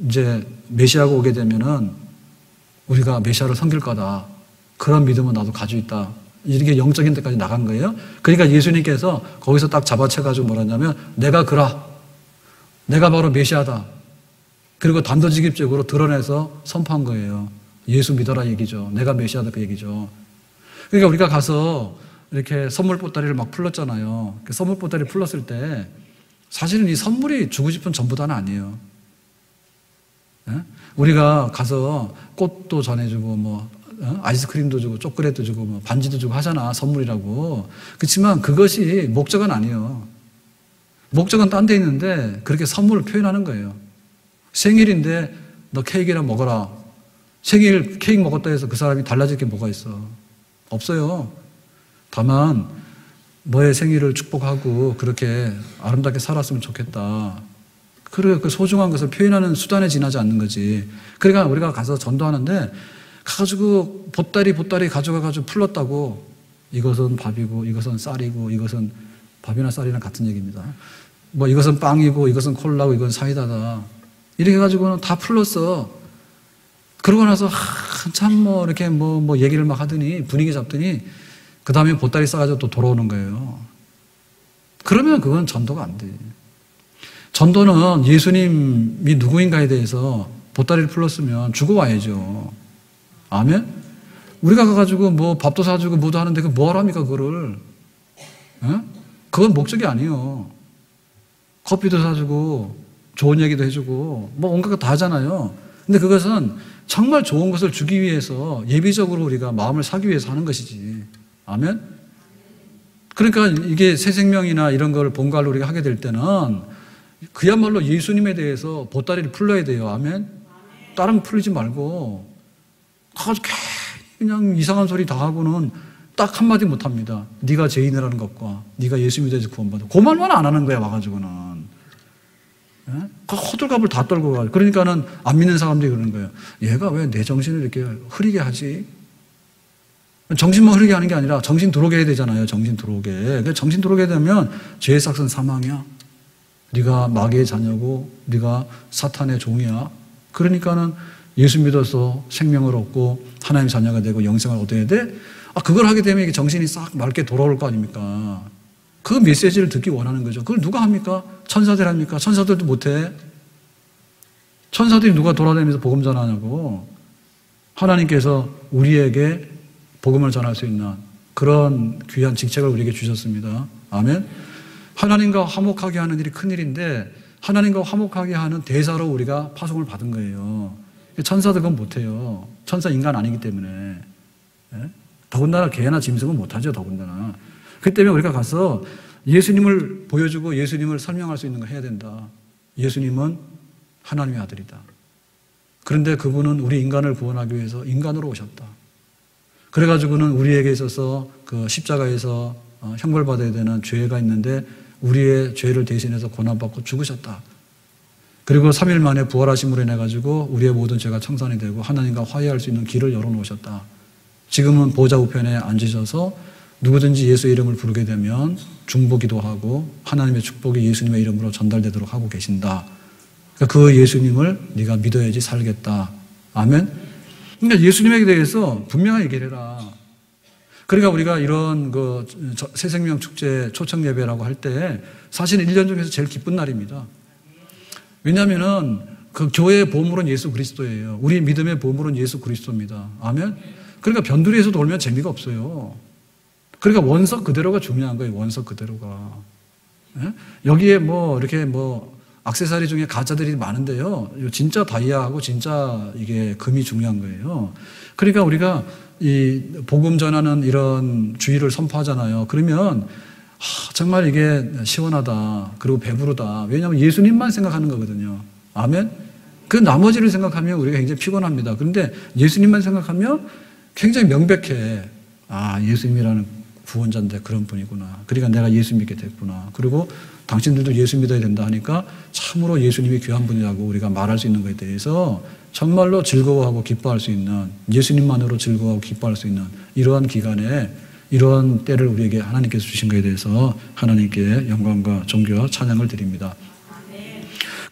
이제 메시아가 오게 되면은 우리가 메시아를 섬길 거다. 그런 믿음은 나도 가지고 있다. 이렇게 영적인 데까지 나간 거예요. 그러니까 예수님께서 거기서 딱 잡아채가지고 뭐라냐면 내가 내가 바로 메시아다. 그리고 단도직입적으로 드러내서 선포한 거예요. 예수 믿어라 얘기죠. 내가 메시아다 그 얘기죠. 그러니까 우리가 가서 이렇게 선물 보따리를 막 풀렀잖아요. 그 선물 보따리 풀렀을 때 사실은 이 선물이 주고 싶은 전부 다는 아니에요. 예? 우리가 가서 꽃도 전해주고 아이스크림도 주고 초콜릿도 주고 반지도 주고 하잖아. 선물이라고. 그렇지만 그것이 목적은 아니에요. 목적은 딴 데 있는데 그렇게 선물을 표현하는 거예요. 생일인데 너 케이크나 먹어라. 생일 케이크 먹었다 해서 그 사람이 달라질 게 뭐가 있어? 없어요. 다만 너의 생일을 축복하고 그렇게 아름답게 살았으면 좋겠다. 그 소중한 것을 표현하는 수단에 지나지 않는 거지. 그러니까 우리가 가서 전도하는데 가가지고 보따리 가져가가지고 풀렀다고 이것은 밥이고 이것은 쌀이고 이것은 밥이나 쌀이랑 같은 얘기입니다. 이것은 빵이고 이것은 콜라고 이건 사이다다. 이렇게 해가지고는 다 풀렀어. 그러고 나서 한참 이렇게 얘기를 막 하더니 분위기 잡더니 그 다음에 보따리 싸가지고 또 돌아오는 거예요. 그러면 그건 전도가 안 돼. 전도는 예수님이 누구인가에 대해서 보따리를 풀렀으면 주고 와야죠. 아멘? 우리가 가가지고 밥도 사주고 뭐도 하는데 뭘 합니까, 그거를? 에? 그건 목적이 아니에요. 커피도 사주고 좋은 얘기도 해주고 온갖 거 다 하잖아요. 근데 그것은 정말 좋은 것을 주기 위해서 예비적으로 우리가 마음을 사기 위해서 하는 것이지. 아멘? 그러니까 이게 새 생명이나 이런 걸 본가로 우리가 하게 될 때는 그야말로 예수님에 대해서 보따리를 풀러야 돼요. 아멘? 다른 거 풀리지 말고 그냥 이상한 소리 다 하고는 딱 한마디 못합니다. 네가 죄인이라는 것과 네가 예수 믿어서 구원받아. 그 말만 안 하는 거야 와가지고는. 호들갑을 다 떨고 가요. 그러니까는 안 믿는 사람들이 그러는 거예요. 얘가 왜 내 정신을 이렇게 흐리게 하지? 정신만 흐리게 하는 게 아니라 정신 들어오게 해야 되잖아요. 정신 들어오게. 정신 들어오게 되면 죄의 삭은 사망이야. 네가 마귀의 자녀고 네가 사탄의 종이야. 그러니까는 예수 믿어서 생명을 얻고 하나님 자녀가 되고 영생을 얻어야 돼? 그걸 하게 되면 이게 정신이 싹 맑게 돌아올 거 아닙니까? 그 메시지를 듣기 원하는 거죠. 그걸 누가 합니까? 천사들 합니까? 천사들도 못해. 천사들이 누가 돌아다니면서 복음 전하냐고. 하나님께서 우리에게 복음을 전할 수 있는 그런 귀한 직책을 우리에게 주셨습니다. 아멘. 하나님과 화목하게 하는 일이 큰일인데 하나님과 화목하게 하는 대사로 우리가 파송을 받은 거예요. 천사들 그건 못해요. 천사 인간 아니기 때문에. 더군다나 개나 짐승은 못하죠. 더군다나. 그 때문에 우리가 가서 예수님을 보여주고 예수님을 설명할 수 있는 거 해야 된다. 예수님은 하나님의 아들이다. 그런데 그분은 우리 인간을 구원하기 위해서 인간으로 오셨다. 그래가지고는 우리에게 있어서 그 십자가에서 형벌받아야 되는 죄가 있는데 우리의 죄를 대신해서 고난받고 죽으셨다. 그리고 3일 만에 부활하심으로 인해 가지고 우리의 모든 죄가 청산이 되고 하나님과 화해할 수 있는 길을 열어놓으셨다. 지금은 보좌 우편에 앉으셔서 누구든지 예수 이름을 부르게 되면 중보기도 하고 하나님의 축복이 예수님의 이름으로 전달되도록 하고 계신다. 그러니까 그 예수님을 네가 믿어야지 살겠다. 아멘? 그러니까 예수님에 대해서 분명하게 얘기를 해라. 그러니까 우리가 이런 새생명 축제 초청 예배라고 할 때 사실은 1년 중에서 제일 기쁜 날입니다. 왜냐하면은 그 교회의 보물은 예수 그리스도예요. 우리 믿음의 보물은 예수 그리스도입니다. 아멘? 그러니까 변두리에서 놀면 재미가 없어요. 그러니까 원석 그대로가 중요한 거예요. 원석 그대로가. 예? 여기에 이렇게 액세서리 중에 가짜들이 많은데요. 진짜 다이아하고 진짜 이게 금이 중요한 거예요. 그러니까 우리가 이 복음 전하는 이런 주의를 선포하잖아요. 그러면 정말 이게 시원하다. 그리고 배부르다. 왜냐하면 예수님만 생각하는 거거든요. 아멘? 그 나머지를 생각하면 우리가 굉장히 피곤합니다. 그런데 예수님만 생각하면 굉장히 명백해. 예수님이라는 구원자인데 그런 분이구나. 그러니까 내가 예수 믿게 됐구나. 그리고 당신들도 예수 믿어야 된다 하니까 참으로 예수님이 귀한 분이라고 우리가 말할 수 있는 것에 대해서 정말로 즐거워하고 기뻐할 수 있는, 예수님만으로 즐거워하고 기뻐할 수 있는 이러한 기간에 이러한 때를 우리에게 하나님께서 주신 것에 대해서 하나님께 영광과 존귀와 찬양을 드립니다.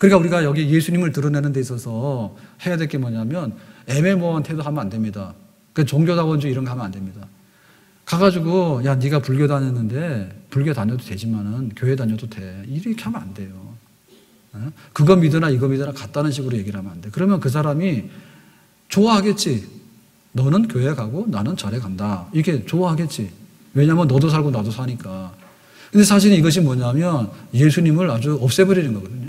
그러니까 우리가 여기 예수님을 드러내는 데 있어서 해야 될 게 뭐냐면 애매모호한 태도하면 안 됩니다. 그러니까 종교다원주의 이런 거 하면 안 됩니다. 가가지고 야 네가 불교 다녔는데 불교 다녀도 되지만은 교회 다녀도 돼. 이렇게 하면 안 돼요. 그거 믿으나 이거 믿으나 같다는 식으로 얘기를 하면 안 돼. 그러면 그 사람이 좋아하겠지. 너는 교회 가고 나는 절에 간다. 이렇게 좋아하겠지. 왜냐하면 너도 살고 나도 사니까. 근데 사실 이것이 뭐냐면 예수님을 아주 없애버리는 거거든요.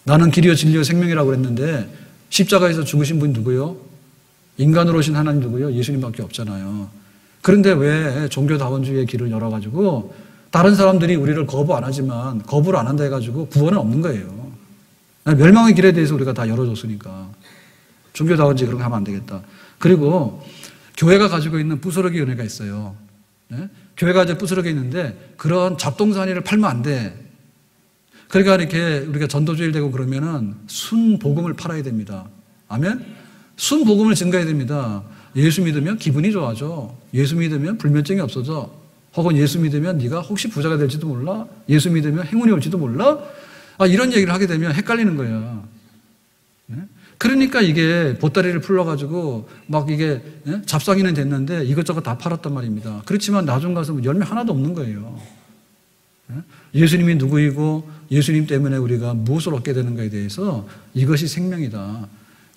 나는 길이요 진리요 생명이라고 그랬는데 십자가에서 죽으신 분이 누구요? 인간으로 오신 하나님 누구요? 예수님밖에 없잖아요. 그런데 왜 종교다원주의의 길을 열어가지고 다른 사람들이 우리를 거부 안 하지만 거부를 안 한다 해가지고 구원은 없는 거예요. 멸망의 길에 대해서 우리가 다 열어줬으니까 종교다원주의 그런 거 하면 안 되겠다. 그리고 교회가 가지고 있는 부스러기 은혜가 있어요. 네? 교회가 이제 부스러기 있는데 그런 잡동사니를 팔면 안 돼. 그러니까 이렇게 우리가 전도주일 되고 그러면은 순복음을 팔아야 됩니다. 아멘? 순복음을 증가해야 됩니다. 예수 믿으면 기분이 좋아져. 예수 믿으면 불면증이 없어져. 혹은 예수 믿으면 네가 혹시 부자가 될지도 몰라. 예수 믿으면 행운이 올지도 몰라. 이런 얘기를 하게 되면 헷갈리는 거야. 네? 그러니까 이게 보따리를 풀러가지고 막 이게 잡상이는 됐는데 이것저것 다 팔았단 말입니다. 그렇지만 나중 가서 열매 하나도 없는 거예요. 예수님이 누구이고 예수님 때문에 우리가 무엇을 얻게 되는가에 대해서 이것이 생명이다.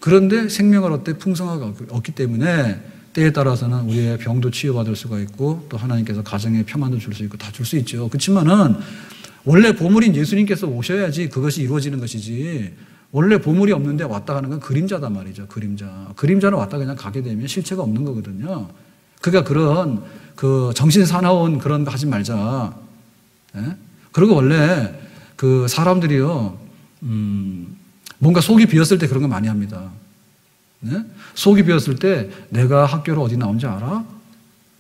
그런데 생명을 얻되 풍성하게 얻기 때문에 때에 따라서는 우리의 병도 치유받을 수가 있고 또 하나님께서 가정에 평안도 줄 수 있고 다 줄 수 있죠. 그렇지만은 원래 보물인 예수님께서 오셔야지 그것이 이루어지는 것이지 원래 보물이 없는데 왔다 가는 건 그림자단 말이죠. 그림자는 왔다 그냥 가게 되면 실체가 없는 거거든요. 그러니까 그런 그 정신 사나운 그런 거 하지 말자. 예? 그리고 원래 그 사람들이요, 뭔가 속이 비었을 때 그런 거 많이 합니다. 네? 속이 비었을 때 내가 학교를 어디 나온지 알아?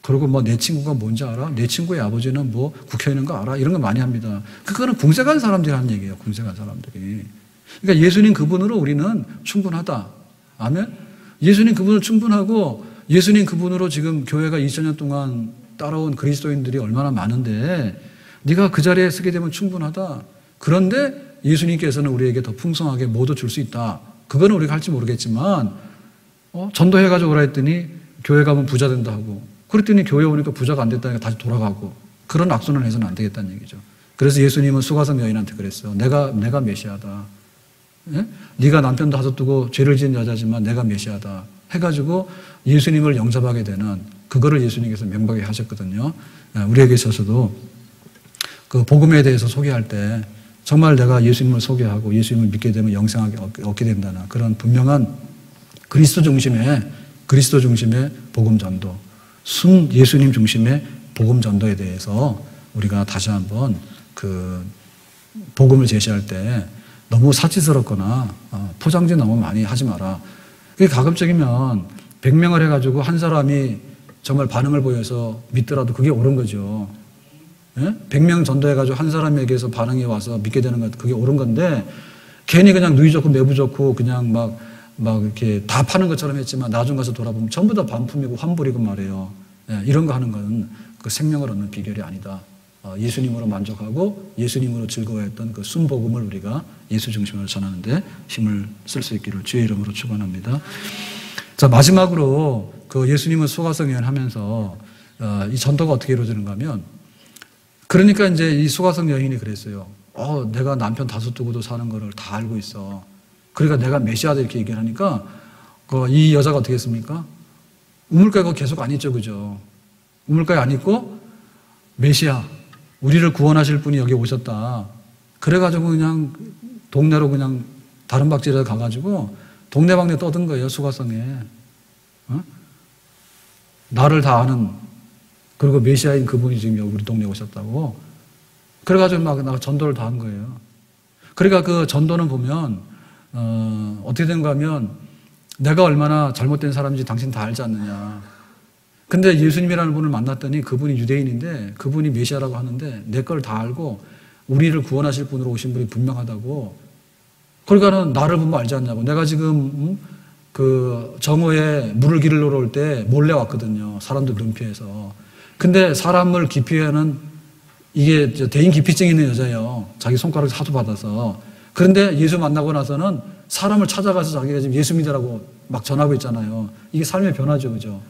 그리고 뭐 내 친구가 뭔지 알아? 내 친구의 아버지는 뭐 국회의원인 거 알아? 이런 거 많이 합니다. 그거는 궁색한 사람들이 하는 얘기예요. 궁색한 사람들이. 그러니까 예수님 그분으로 우리는 충분하다. 아멘? 예수님 그분으로 충분하고 예수님 그분으로 지금 교회가 2000년 동안 따라온 그리스도인들이 얼마나 많은데 네가 그 자리에 서게 되면 충분하다. 그런데 예수님께서는 우리에게 더 풍성하게 모두 줄 수 있다. 그거는 우리가 할지 모르겠지만 전도해가지고 오라 했더니 교회 가면 부자 된다 하고 그랬더니 교회 오니까 부자가 안 됐다니까 다시 돌아가고 그런 악순환을 해서는 안 되겠다는 얘기죠. 그래서 예수님은 수가성 여인한테 그랬어요. 내가 메시아다. 예? 네가 남편 5 두고 죄를 지은 여자지만 내가 메시아다. 해가지고 예수님을 영접하게 되는 그거를 예수님께서 명백하게 하셨거든요. 우리에게 있어서도 그 복음에 대해서 소개할 때 정말 내가 예수님을 소개하고 예수님을 믿게 되면 영생하게 얻게 된다는 그런 분명한 그리스도 중심의 복음 전도, 순 예수님 중심의 복음 전도에 대해서 우리가 다시 한번 그 복음을 제시할 때 너무 사치스럽거나 포장지 너무 많이 하지 마라. 그게 가급적이면 100명을 해가지고 한 사람이 정말 반응을 보여서 믿더라도 그게 옳은 거죠. 예? 100명 전도해가지고 한 사람에게서 반응이 와서 믿게 되는 것, 그게 옳은 건데, 괜히 그냥 누이 좋고 매부 좋고 그냥 막 이렇게 다 파는 것처럼 했지만 나중 가서 돌아보면 전부 다 반품이고 환불이고 말이에요. 예, 이런 거 하는 건 그 생명을 얻는 비결이 아니다. 예수님으로 만족하고 예수님으로 즐거워했던 그 순복음을 우리가 예수 중심으로 전하는데 힘을 쓸 수 있기를 주의 이름으로 축원합니다. 자, 마지막으로 그 예수님을 수가성여인 하면서 이 전도가 어떻게 이루어지는가 하면 그러니까 이제 이 수가성 여인이 그랬어요. 내가 남편 5 두고도 사는 거를 다 알고 있어. 그러니까 내가 메시아다 이렇게 얘기를 하니까 이 여자가 어떻게 했습니까? 우물가에 계속 안 있죠, 그죠? 우물가에 안 있고 메시아, 우리를 구원하실 분이 여기 오셨다. 그래가지고 그냥 동네로 그냥 다른 박질에 가가지고 동네방네 떠든 거예요, 수가성에. 나를 다 아는, 그리고 메시아인 그분이 지금 우리 동네에 오셨다고. 그래가지고 막 나 전도를 다 한 거예요. 그러니까 그 전도는 보면, 어떻게 된가 하면 내가 얼마나 잘못된 사람인지 당신 다 알지 않느냐. 근데 예수님이라는 분을 만났더니 그분이 유대인인데 그분이 메시아라고 하는데 내 걸 다 알고 우리를 구원하실 분으로 오신 분이 분명하다고. 그러니까는 나를 보면 알지 않냐고. 내가 지금 그 정오에 물을 기르러 올 때 몰래 왔거든요. 사람들 눈피해서. 근데 사람을 기피하는 이게 대인 기피증 있는 여자예요. 자기 손가락을 하도 받아서. 그런데 예수 만나고 나서는 사람을 찾아가서 자기가 지금 예수 믿으라고 막 전하고 있잖아요. 이게 삶의 변화죠, 그죠?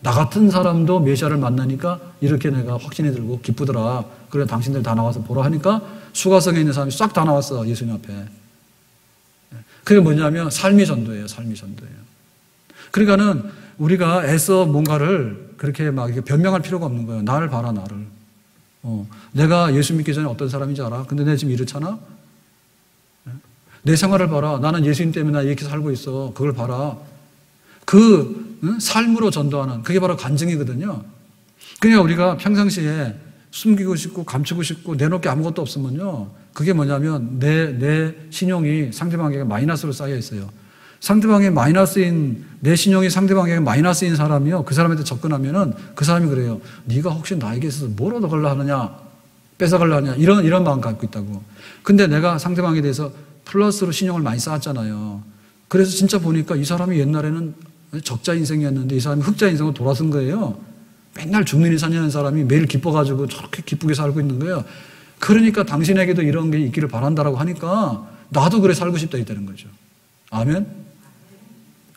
나 같은 사람도 메시아를 만나니까 이렇게 내가 확신이 들고 기쁘더라. 그래 당신들 다 나와서 보라 하니까 수가성에 있는 사람이 싹 다 나왔어, 예수님 앞에. 그게 뭐냐면 삶의 전도예요, 삶의 전도예요. 그러니까는 우리가 애써 뭔가를 그렇게 막 변명할 필요가 없는 거예요. 나를 봐라, 나를. 내가 예수 믿기 전에 어떤 사람인지 알아? 근데 내 지금 이렇잖아? 내 생활을 봐라. 나는 예수님 때문에 나 이렇게 살고 있어. 그걸 봐라. 삶으로 전도하는, 그게 바로 간증이거든요. 그러니까 우리가 평상시에 숨기고 싶고 감추고 싶고 내놓을 게 아무것도 없으면요, 그게 뭐냐면 내 신용이 상대방에게 마이너스로 쌓여 있어요. 상대방의 마이너스인, 내 신용이 상대방에게 마이너스인 사람이요, 그 사람한테 접근하면은 그 사람이 그래요. 네가 혹시 나에게 있어서 뭘 얻어가려 하느냐, 뺏어가려 하느냐, 이런 마음 갖고 있다고. 근데 내가 상대방에 대해서 플러스로 신용을 많이 쌓았잖아요. 그래서 진짜 보니까 이 사람이 옛날에는 적자 인생이었는데 이 사람이 흑자 인생으로 돌아선 거예요. 맨날 죽는 이 사냐는 사람이 매일 기뻐가지고 저렇게 기쁘게 살고 있는 거예요. 그러니까 당신에게도 이런 게 있기를 바란다라고 하니까 나도 그래 살고 싶다 있다는 거죠. 아멘?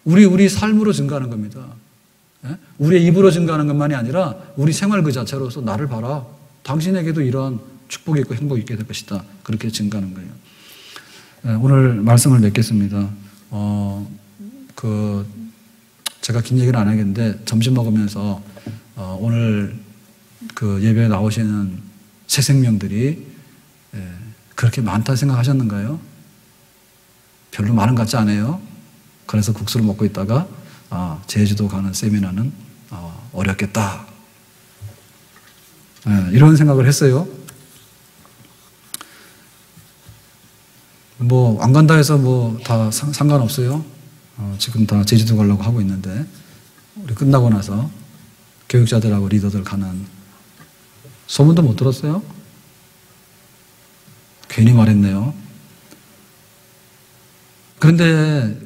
우리 삶으로 증가하는 겁니다. 우리의 입으로 증가하는 것만이 아니라 우리 생활 그 자체로서 나를 봐라. 당신에게도 이런 축복이 있고 행복이 있게 될 것이다. 그렇게 증가하는 거예요. 오늘 말씀을 맺겠습니다. 제가 긴 얘기는 안 하겠는데 점심 먹으면서 오늘 그 예배에 나오시는 새 생명들이 그렇게 많다 생각하셨는가요? 별로 많은 것 같지 않아요? 그래서 국수를 먹고 있다가 제주도 가는 세미나는 어렵겠다. 이런 생각을 했어요. 뭐 안 간다 해서 뭐 다 상관없어요. 지금 다 제주도 가려고 하고 있는데 우리 끝나고 나서 교육자들하고 리더들 가는 소문도 못 들었어요? 괜히 말했네요. 그런데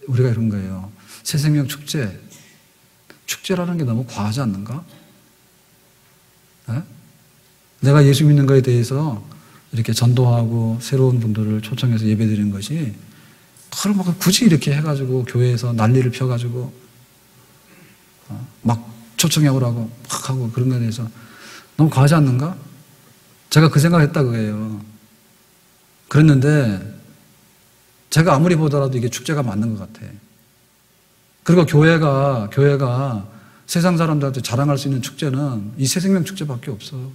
우리가 이런 거예요. 새생명 축제라는 게 너무 과하지 않는가? 내가 예수 믿는 거에 대해서 이렇게 전도하고 새로운 분들을 초청해서 예배드리는 것이 그럼 굳이 이렇게 해가지고 교회에서 난리를 펴가지고 막 초청해 오라고 막 하고 그런 거에 대해서 너무 과하지 않는가? 제가 그 생각을 했다 그거예요. 그랬는데 제가 아무리 보더라도 이게 축제가 맞는 것 같아. 그리고 교회가 세상 사람들한테 자랑할 수 있는 축제는 이 새생명 축제밖에 없어.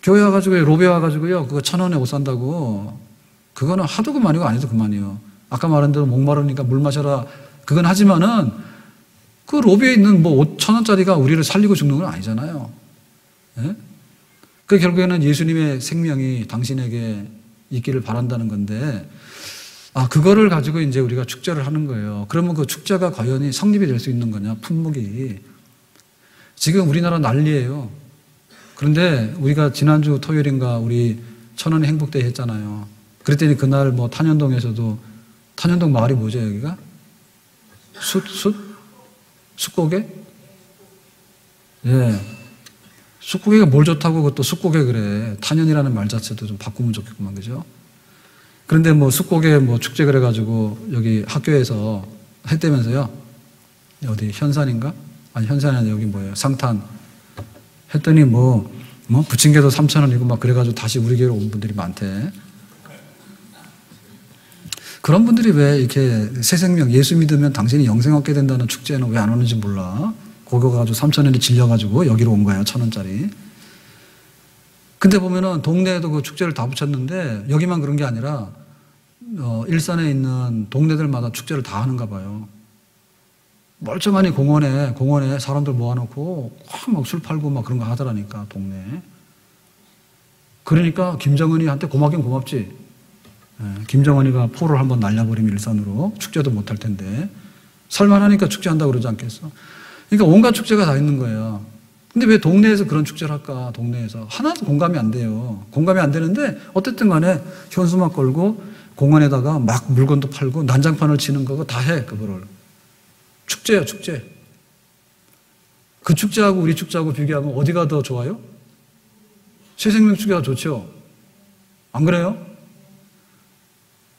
교회 와가지고 로베 와가지고요 그거 1,000원에 옷 산다고 그거는 하도 그만이고 안 해도 그만이에요. 아까 말한 대로 목마르니까 물 마셔라 그건 하지만은 그 로비에 있는 뭐 5,000원짜리가 우리를 살리고 죽는 건 아니잖아요. 예? 그 결국에는 예수님의 생명이 당신에게 있기를 바란다는 건데 그거를 가지고 이제 우리가 축제를 하는 거예요. 그러면 그 축제가 과연 성립이 될 수 있는 거냐, 품목이. 지금 우리나라 난리예요. 그런데 우리가 지난주 토요일인가 우리 천원의 행복대회 했잖아요. 그랬더니 그날 뭐 탄현동에서도, 탄현동 마을이 뭐죠, 여기가? 숫고개? 예. 숫고개가 뭘 좋다고 그것도 숫고개 그래. 탄현이라는 말 자체도 좀 바꾸면 좋겠구만, 그죠? 그런데 뭐 숫고개 뭐 축제 그래가지고 여기 학교에서 했다면서요? 어디 현산인가? 아니, 현산이 아니라 여기 뭐예요? 상탄. 했더니 뭐 부침개도 3,000원이고 막 그래가지고 다시 우리 교회로 온 분들이 많대. 그런 분들이 왜 이렇게 새 생명, 예수 믿으면 당신이 영생 얻게 된다는 축제는 왜 안 오는지 몰라. 그거 가지고 3,000원이 질려가지고 여기로 온 거예요, 1,000원짜리. 근데 보면은 동네에도 그 축제를 다 붙였는데 여기만 그런 게 아니라 일산에 있는 동네들마다 축제를 다 하는가 봐요. 멀쩡하니 공원에 사람들 모아놓고 막 술 팔고 막 그런 거 하더라니까, 동네에. 그러니까 김정은이한테 고맙긴 고맙지. 김정은이가 포를 한번 날려버리면 일산으로 축제도 못할 텐데 살만하니까 축제한다고 그러지 않겠어? 그러니까 온갖 축제가 다 있는 거예요. 근데 왜 동네에서 그런 축제를 할까? 동네에서 하나도 공감이 안 돼요. 공감이 안 되는데 어쨌든 간에 현수막 걸고 공원에다가 막 물건도 팔고 난장판을 치는 거고 다 해, 그거를. 축제야, 축제. 그 축제하고 우리 축제하고 비교하면 어디가 더 좋아요? 새생명 축제가 좋죠? 안 그래요?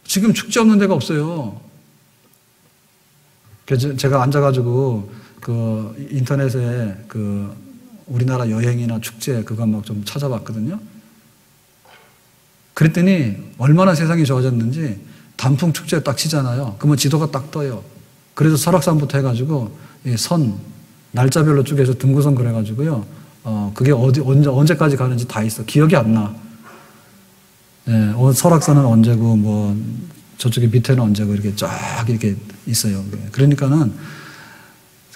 지금 축제 없는 데가 없어요. 제가 앉아가지고 그 인터넷에 그 우리나라 여행이나 축제 그거 막 좀 찾아봤거든요. 그랬더니 얼마나 세상이 좋아졌는지 단풍 축제 딱 치잖아요. 그러면 지도가 딱 떠요. 그래서 설악산부터 해가지고 날짜별로 쪼개서 등구선 그래가지고요. 그게 언제까지 가는지 다 있어. 기억이 안 나. 설악산은 언제고, 뭐, 저쪽에 밑에는 언제고, 이렇게 쫙 이렇게 있어요. 그러니까는,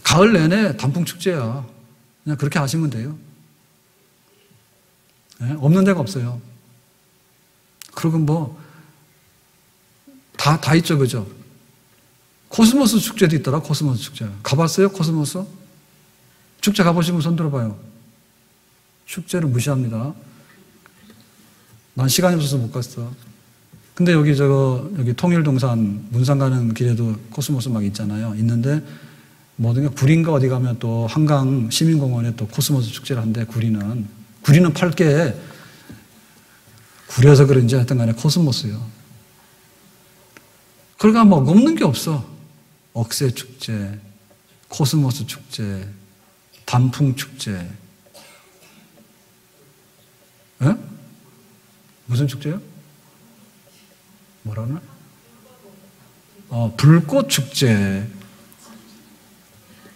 가을 내내 단풍축제야. 그냥 그렇게 하시면 돼요. 없는 데가 없어요. 그리고 뭐, 다 있죠, 그죠? 코스모스 축제도 있더라, 코스모스 축제. 가봤어요, 코스모스? 축제 가보시면 손 들어봐요. 축제를 무시합니다. 난 시간이 없어서 못 갔어. 근데 여기 통일동산 문산 가는 길에도 코스모스 막 있잖아요. 있는데 뭐든가 구리인가 어디 가면 또 한강 시민공원에 또 코스모스 축제를 한대. 구리는 8개 구려서 그런지 하여튼 간에 코스모스요. 그러니까 뭐 없는 게 없어. 억새 축제, 코스모스 축제, 단풍 축제. 예? 무슨 축제요? 뭐라나? 불꽃 축제.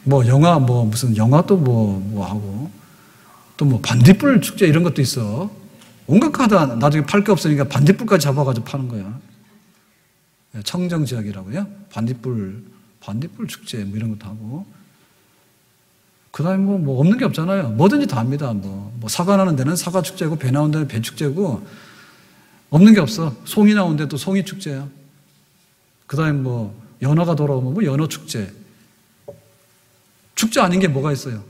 뭐 영화 무슨 영화도 뭐 하고 또 뭐 반딧불 축제 이런 것도 있어. 온갖 카드 나중에 팔 게 없으니까 반딧불까지 잡아가지고 파는 거야. 청정 지역이라고요. 반딧불 축제 뭐 이런 것도 하고. 그다음에 뭐 없는 게 없잖아요. 뭐든지 다 합니다. 뭐 사과 나는 데는 사과 축제고 배 나온 데는 배 축제고 없는 게 없어. 송이 나온 데도 송이 축제야. 그다음에 뭐 연어가 돌아오면 뭐 연어 축제. 축제 아닌 게 뭐가 있어요?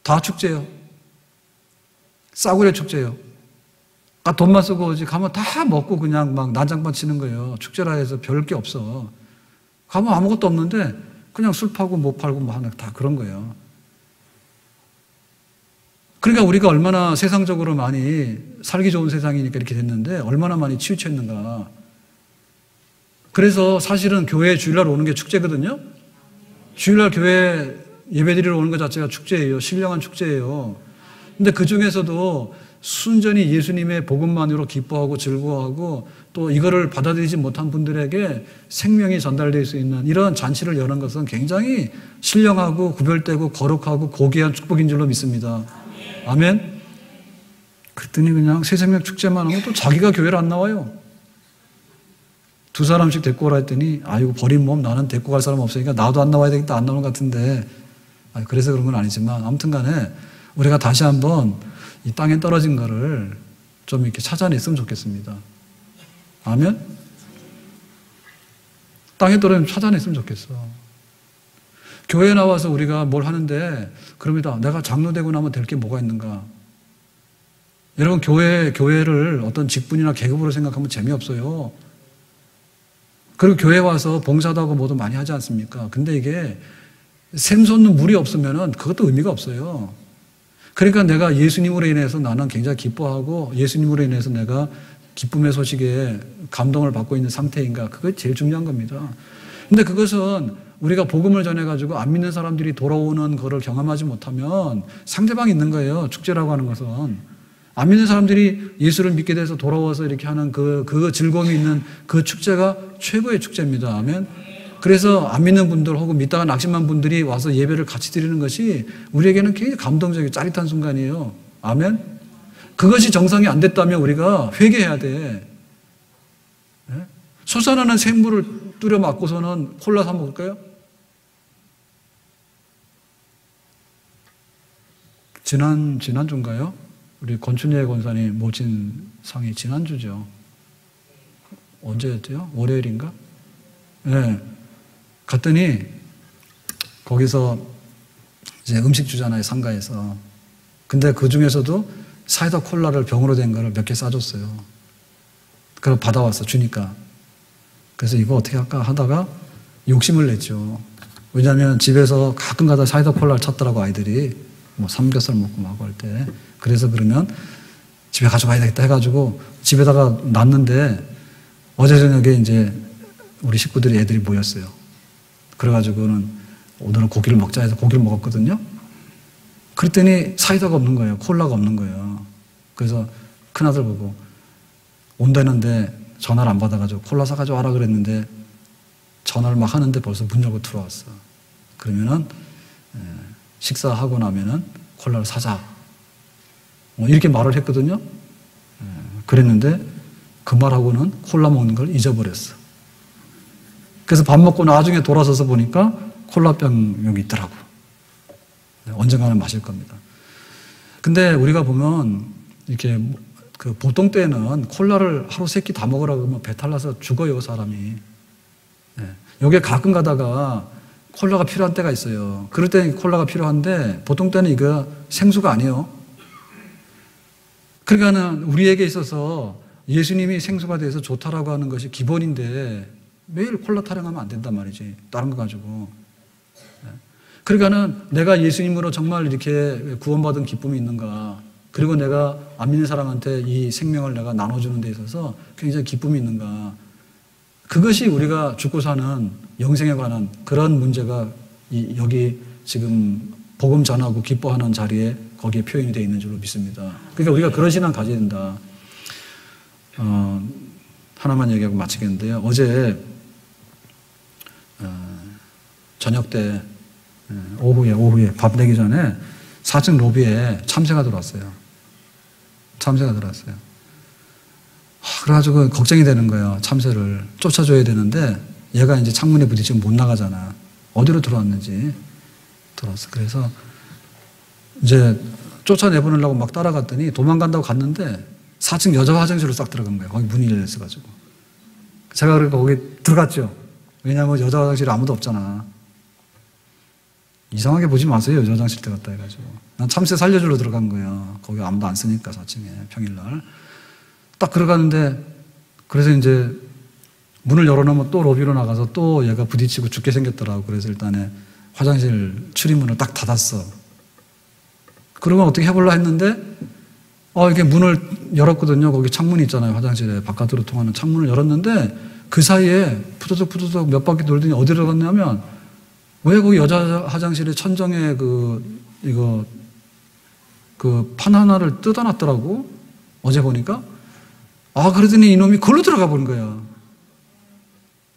다 축제예요. 싸구려 축제예요. 돈만 쓰고 오지 가면 다 먹고 그냥 막 난장판 치는 거예요. 축제라 해서 별 게 없어. 가면 아무것도 없는데 그냥 술 파고 못 팔고 뭐 하는 다 그런 거예요. 그러니까 우리가 얼마나 세상적으로 많이 살기 좋은 세상이니까 이렇게 됐는데 얼마나 많이 치우쳤는가. 그래서 사실은 교회에 주일날 오는 게 축제거든요. 주일날 교회 예배드리러 오는 것 자체가 축제예요. 신령한 축제예요. 근데 그 중에서도 순전히 예수님의 복음만으로 기뻐하고 즐거워하고 또 이거를 받아들이지 못한 분들에게 생명이 전달될 수 있는 이런 잔치를 여는 것은 굉장히 신령하고 구별되고 거룩하고 고귀한 축복인 줄로 믿습니다. 아멘. 그랬더니 그냥 새생명 축제만 하면 또 자기가 교회를 안 나와요. 2사람씩 데리고 오라 했더니 아이고 버린 몸 나는 데리고 갈 사람 없으니까 나도 안 나와야 되겠다. 안 나오는 것 같은데 그래서 그런 건 아니지만 아무튼 간에 우리가 다시 한번 이 땅에 떨어진 거를 좀 이렇게 찾아냈으면 좋겠습니다. 아멘? 땅에 떨어지면 찾아냈으면 좋겠어. 교회에 나와서 우리가 뭘 하는데 그럽니다. 내가 장로 되고 나면 될 게 뭐가 있는가? 여러분 교회를 어떤 직분이나 계급으로 생각하면 재미없어요. 그리고 교회 와서 봉사도 하고 뭐도 많이 하지 않습니까? 근데 이게 샘솟는 물이 없으면은 그것도 의미가 없어요. 그러니까 내가 예수님으로 인해서 나는 굉장히 기뻐하고 예수님으로 인해서 내가 기쁨의 소식에 감동을 받고 있는 상태인가? 그게 제일 중요한 겁니다. 근데 그것은 우리가 복음을 전해가지고 안 믿는 사람들이 돌아오는 거를 경험하지 못하면 상대방이 있는 거예요. 축제라고 하는 것은. 안 믿는 사람들이 예수를 믿게 돼서 돌아와서 이렇게 하는 그 즐거움이 있는 그 축제가 최고의 축제입니다. 아멘. 그래서 안 믿는 분들 혹은 믿다가 낙심한 분들이 와서 예배를 같이 드리는 것이 우리에게는 굉장히 감동적이고 짜릿한 순간이에요. 아멘. 그것이 정상이 안 됐다면 우리가 회개해야 돼. 예? 솟아나는 샘물을 뚫어 맞고서는 콜라 사 먹을까요? 지난주인가요? 우리 권춘예 권사님 모친 상이 지난주죠. 언제였죠? 월요일인가? 네. 갔더니 거기서 이제 음식 주잖아요, 상가에서. 근데 그 중에서도 사이다 콜라를 병으로 된 거를 몇 개 싸줬어요. 그걸 받아왔어, 주니까. 그래서 이거 어떻게 할까 하다가 욕심을 냈죠. 왜냐하면 집에서 가끔 가다 사이다 콜라를 찾더라고, 아이들이. 뭐 삼겹살 먹고 막 할 때. 그래서 그러면 집에 가져가야 되겠다 해가지고 집에다가 놨는데 어제 저녁에 이제 우리 식구들이 애들이 모였어요. 그래가지고는 오늘은 고기를 먹자 해서 고기를 먹었거든요. 그랬더니 사이다가 없는 거예요. 콜라가 없는 거예요. 그래서 큰아들 보고 온다는데 전화를 안 받아가지고 콜라 사가지고 와라 그랬는데 전화를 막 하는데 벌써 문 열고 들어왔어. 그러면은 식사하고 나면은 콜라를 사자. 이렇게 말을 했거든요. 그랬는데 그 말하고는 콜라 먹는 걸 잊어버렸어. 그래서 밥 먹고 나중에 돌아서서 보니까 콜라병 여기 있더라고. 언젠가는 마실 겁니다. 근데 우리가 보면 이렇게 그 보통 때는 콜라를 하루 세 끼 다 먹으라고 하면 배탈 나서 죽어요, 사람이. 여기에 가끔 가다가 콜라가 필요한 때가 있어요. 그럴 때 콜라가 필요한데 보통 때는 이거 생수가 아니에요. 그러니까는 우리에게 있어서 예수님이 생수가 돼서 좋다라고 하는 것이 기본인데 매일 콜라 타령하면 안 된단 말이지. 다른 거 가지고. 그러니까는 내가 예수님으로 정말 이렇게 구원받은 기쁨이 있는가, 그리고 내가 안 믿는 사람한테 이 생명을 내가 나눠주는 데 있어서 굉장히 기쁨이 있는가, 그것이 우리가 죽고 사는 영생에 관한 그런 문제가 여기 지금 복음 전하고 기뻐하는 자리에 거기에 표현이 되어 있는 줄로 믿습니다. 그러니까 우리가 그런 신앙 가져야 된다. 하나만 얘기하고 마치겠는데요. 어제 저녁 때 오후에 밥 내기 전에 4층 로비에 참새가 들어왔어요. 그래가지고 걱정이 되는 거예요. 참새를 쫓아줘야 되는데 얘가 이제 창문에 부딪히면 못 나가잖아. 어디로 들어왔는지 들어왔어. 그래서 이제 쫓아내보내려고 막 따라갔더니 도망간다고 갔는데 4층 여자 화장실로 싹 들어간 거예요. 거기 문이 열렸어가지고. 제가 그러니까 거기 들어갔죠. 왜냐하면 여자 화장실에 아무도 없잖아. 이상하게 보지 마세요. 여자 화장실 때 갔다 해가지고. 난 참새 살려주러 들어간 거예요. 거기 아무도 안 쓰니까 4층에 평일날. 딱 들어갔는데 그래서 이제 문을 열어놓으면 또 로비로 나가서 또 얘가 부딪히고 죽게 생겼더라고. 그래서 일단에 화장실 출입문을 딱 닫았어. 그러면 어떻게 해보려 했는데 이렇게 문을 열었거든요. 거기 창문이 있잖아요. 화장실에 바깥으로 통하는 창문을 열었는데 그 사이에 푸드덕 몇 바퀴 돌더니 어디로 갔냐면 왜 거기 여자 화장실에 천정에 그 판 하나를 뜯어놨더라고. 어제 보니까. 그러더니 이놈이 걸로 들어가 버린 거야.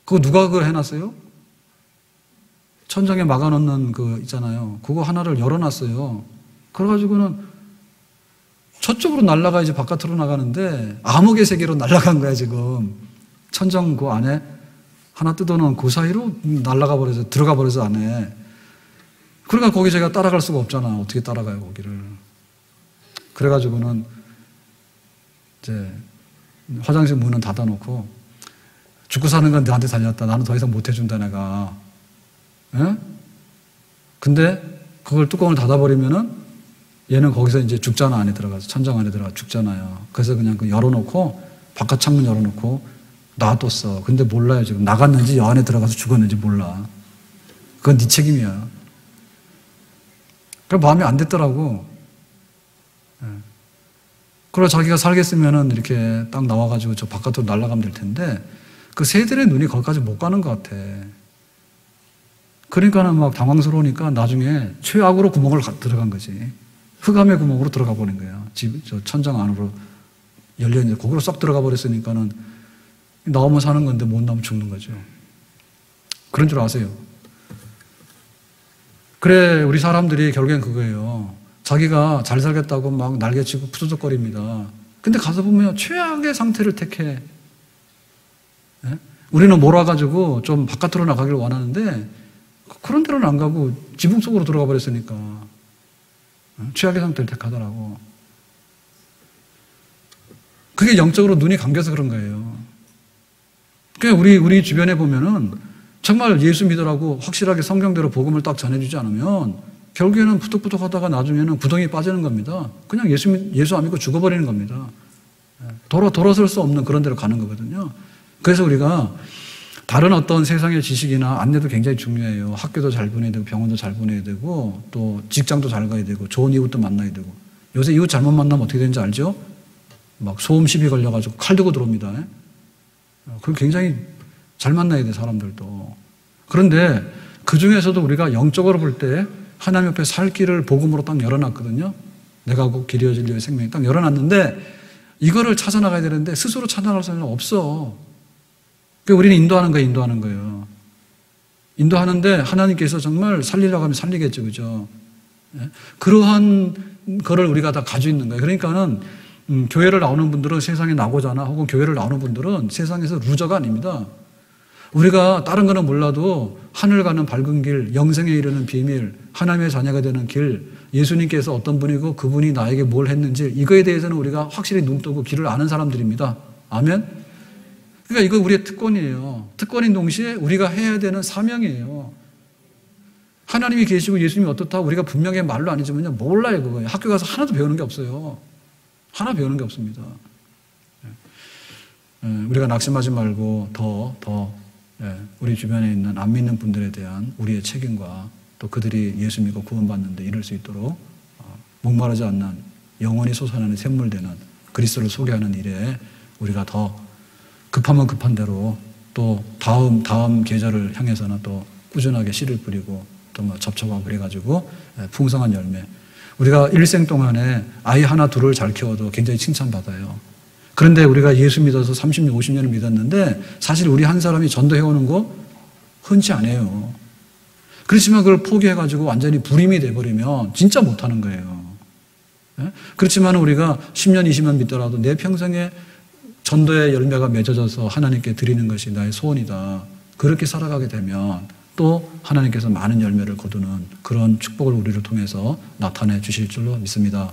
그거 누가 그걸 해놨어요? 천정에 막아놓는 그 있잖아요. 그거 하나를 열어놨어요. 그래가지고는 저쪽으로 날아가야지 바깥으로 나가는데 암흑의 세계로 날아간 거야 지금. 천정 그 안에 하나 뜯어놓은 그 사이로 들어가 버려서 안에. 그러니까 거기 제가 따라갈 수가 없잖아. 어떻게 따라가요 거기를. 그래가지고는 이제 화장실 문은 닫아놓고 죽고 사는 건 너한테 달렸다. 나는 더 이상 못 해준다 내가. 근데 그걸 뚜껑을 닫아버리면은 얘는 거기서 이제 죽잖아. 안에 들어가서 천장 안에 들어가 죽잖아요. 그래서 그냥 그 열어놓고 바깥 창문 열어놓고 놔뒀어. 근데 몰라요 지금. 나갔는지 여 안에 들어가서 죽었는지 몰라. 그건 네 책임이야. 그래 마음에 안 됐더라고. 그리고 자기가 살겠으면은 이렇게 딱 나와가지고 저 바깥으로 날아가면 될 텐데 그 새들의 눈이 거기까지 못 가는 것 같아. 그러니까는 막 당황스러우니까 나중에 최악으로 구멍을 들어간 거지. 흑암의 구멍으로 들어가 버린 거야. 저 천장 안으로 열려있는데 거기로 쏙 들어가 버렸으니까는 나오면 사는 건데 못 나오면 죽는 거죠. 그런 줄 아세요. 그래 우리 사람들이 결국엔 그거예요. 자기가 잘 살겠다고 막 날개치고 푸드덕거립니다. 근데 가서 보면 최악의 상태를 택해. 예? 우리는 몰아가지고 좀 바깥으로 나가길 원하는데 그런 데로는 안 가고 지붕 속으로 들어가 버렸으니까 최악의 상태를 택하더라고. 그게 영적으로 눈이 감겨서 그런 거예요. 그러니까 우리 주변에 보면은 정말 예수 믿으라고 확실하게 성경대로 복음을 딱 전해주지 않으면 결국에는 부득부득 하다가 나중에는 구덩이에 빠지는 겁니다. 그냥 예수 안 믿고 죽어버리는 겁니다. 돌아설 수 없는 그런 데로 가는 거거든요. 그래서 우리가 다른 어떤 세상의 지식이나 안내도 굉장히 중요해요. 학교도 잘 보내야 되고 병원도 잘 보내야 되고 또 직장도 잘 가야 되고 좋은 이웃도 만나야 되고. 요새 이웃 잘못 만나면 어떻게 되는지 알죠? 막 소음 시비 걸려가지고 칼 들고 들어옵니다. 그걸 굉장히 잘 만나야 돼, 사람들도. 그런데 그 중에서도 우리가 영적으로 볼 때 하나님 옆에 살 길을 복음으로 딱 열어놨거든요. 내가 곧 길이요 진리요 생명이 딱 열어놨는데 이거를 찾아나가야 되는데 스스로 찾아나갈 수는 없어. 그러니까 우리는 인도하는 거예요. 인도하는데 하나님께서 정말 살리려고 하면 살리겠죠. 그죠? 그러한 거를 우리가 다 가지고 있는 거예요. 그러니까는 교회를 나오는 분들은 세상에 나고자나 혹은 교회를 나오는 분들은 세상에서 루저가 아닙니다. 우리가 다른 거는 몰라도 하늘 가는 밝은 길, 영생에 이르는 비밀, 하나님의 자녀가 되는 길, 예수님께서 어떤 분이고 그분이 나에게 뭘 했는지 이거에 대해서는 우리가 확실히 눈 뜨고 길을 아는 사람들입니다. 아멘? 그러니까 이거 우리의 특권이에요. 특권인 동시에 우리가 해야 되는 사명이에요. 하나님이 계시고 예수님이 어떻다 우리가 분명히 말로 아니지만요. 몰라요 그거예요. 학교 가서 하나도 배우는 게 없어요. 하나 배우는 게 없습니다. 우리가 낙심하지 말고 더 우리 주변에 있는 안 믿는 분들에 대한 우리의 책임과 또 그들이 예수 믿고 구원받는데 이룰 수 있도록 목마르지 않는 영원히 솟아나는 샘물되는 그리스도를 소개하는 일에 우리가 더 급하면 급한 대로 또 다음 계절을 향해서는 또 꾸준하게 씨를 뿌리고 또 뭐 접촉하고 그래가지고 풍성한 열매. 우리가 일생 동안에 아이 하나 둘을 잘 키워도 굉장히 칭찬받아요. 그런데 우리가 예수 믿어서 30년, 50년을 믿었는데 사실 우리 한 사람이 전도해오는 거 흔치 않아요. 그렇지만 그걸 포기해가지고 완전히 불임이 돼버리면 진짜 못하는 거예요. 그렇지만 우리가 10년, 20년 믿더라도 내 평생에 전도의 열매가 맺어져서 하나님께 드리는 것이 나의 소원이다. 그렇게 살아가게 되면 또 하나님께서 많은 열매를 거두는 그런 축복을 우리를 통해서 나타내 주실 줄로 믿습니다.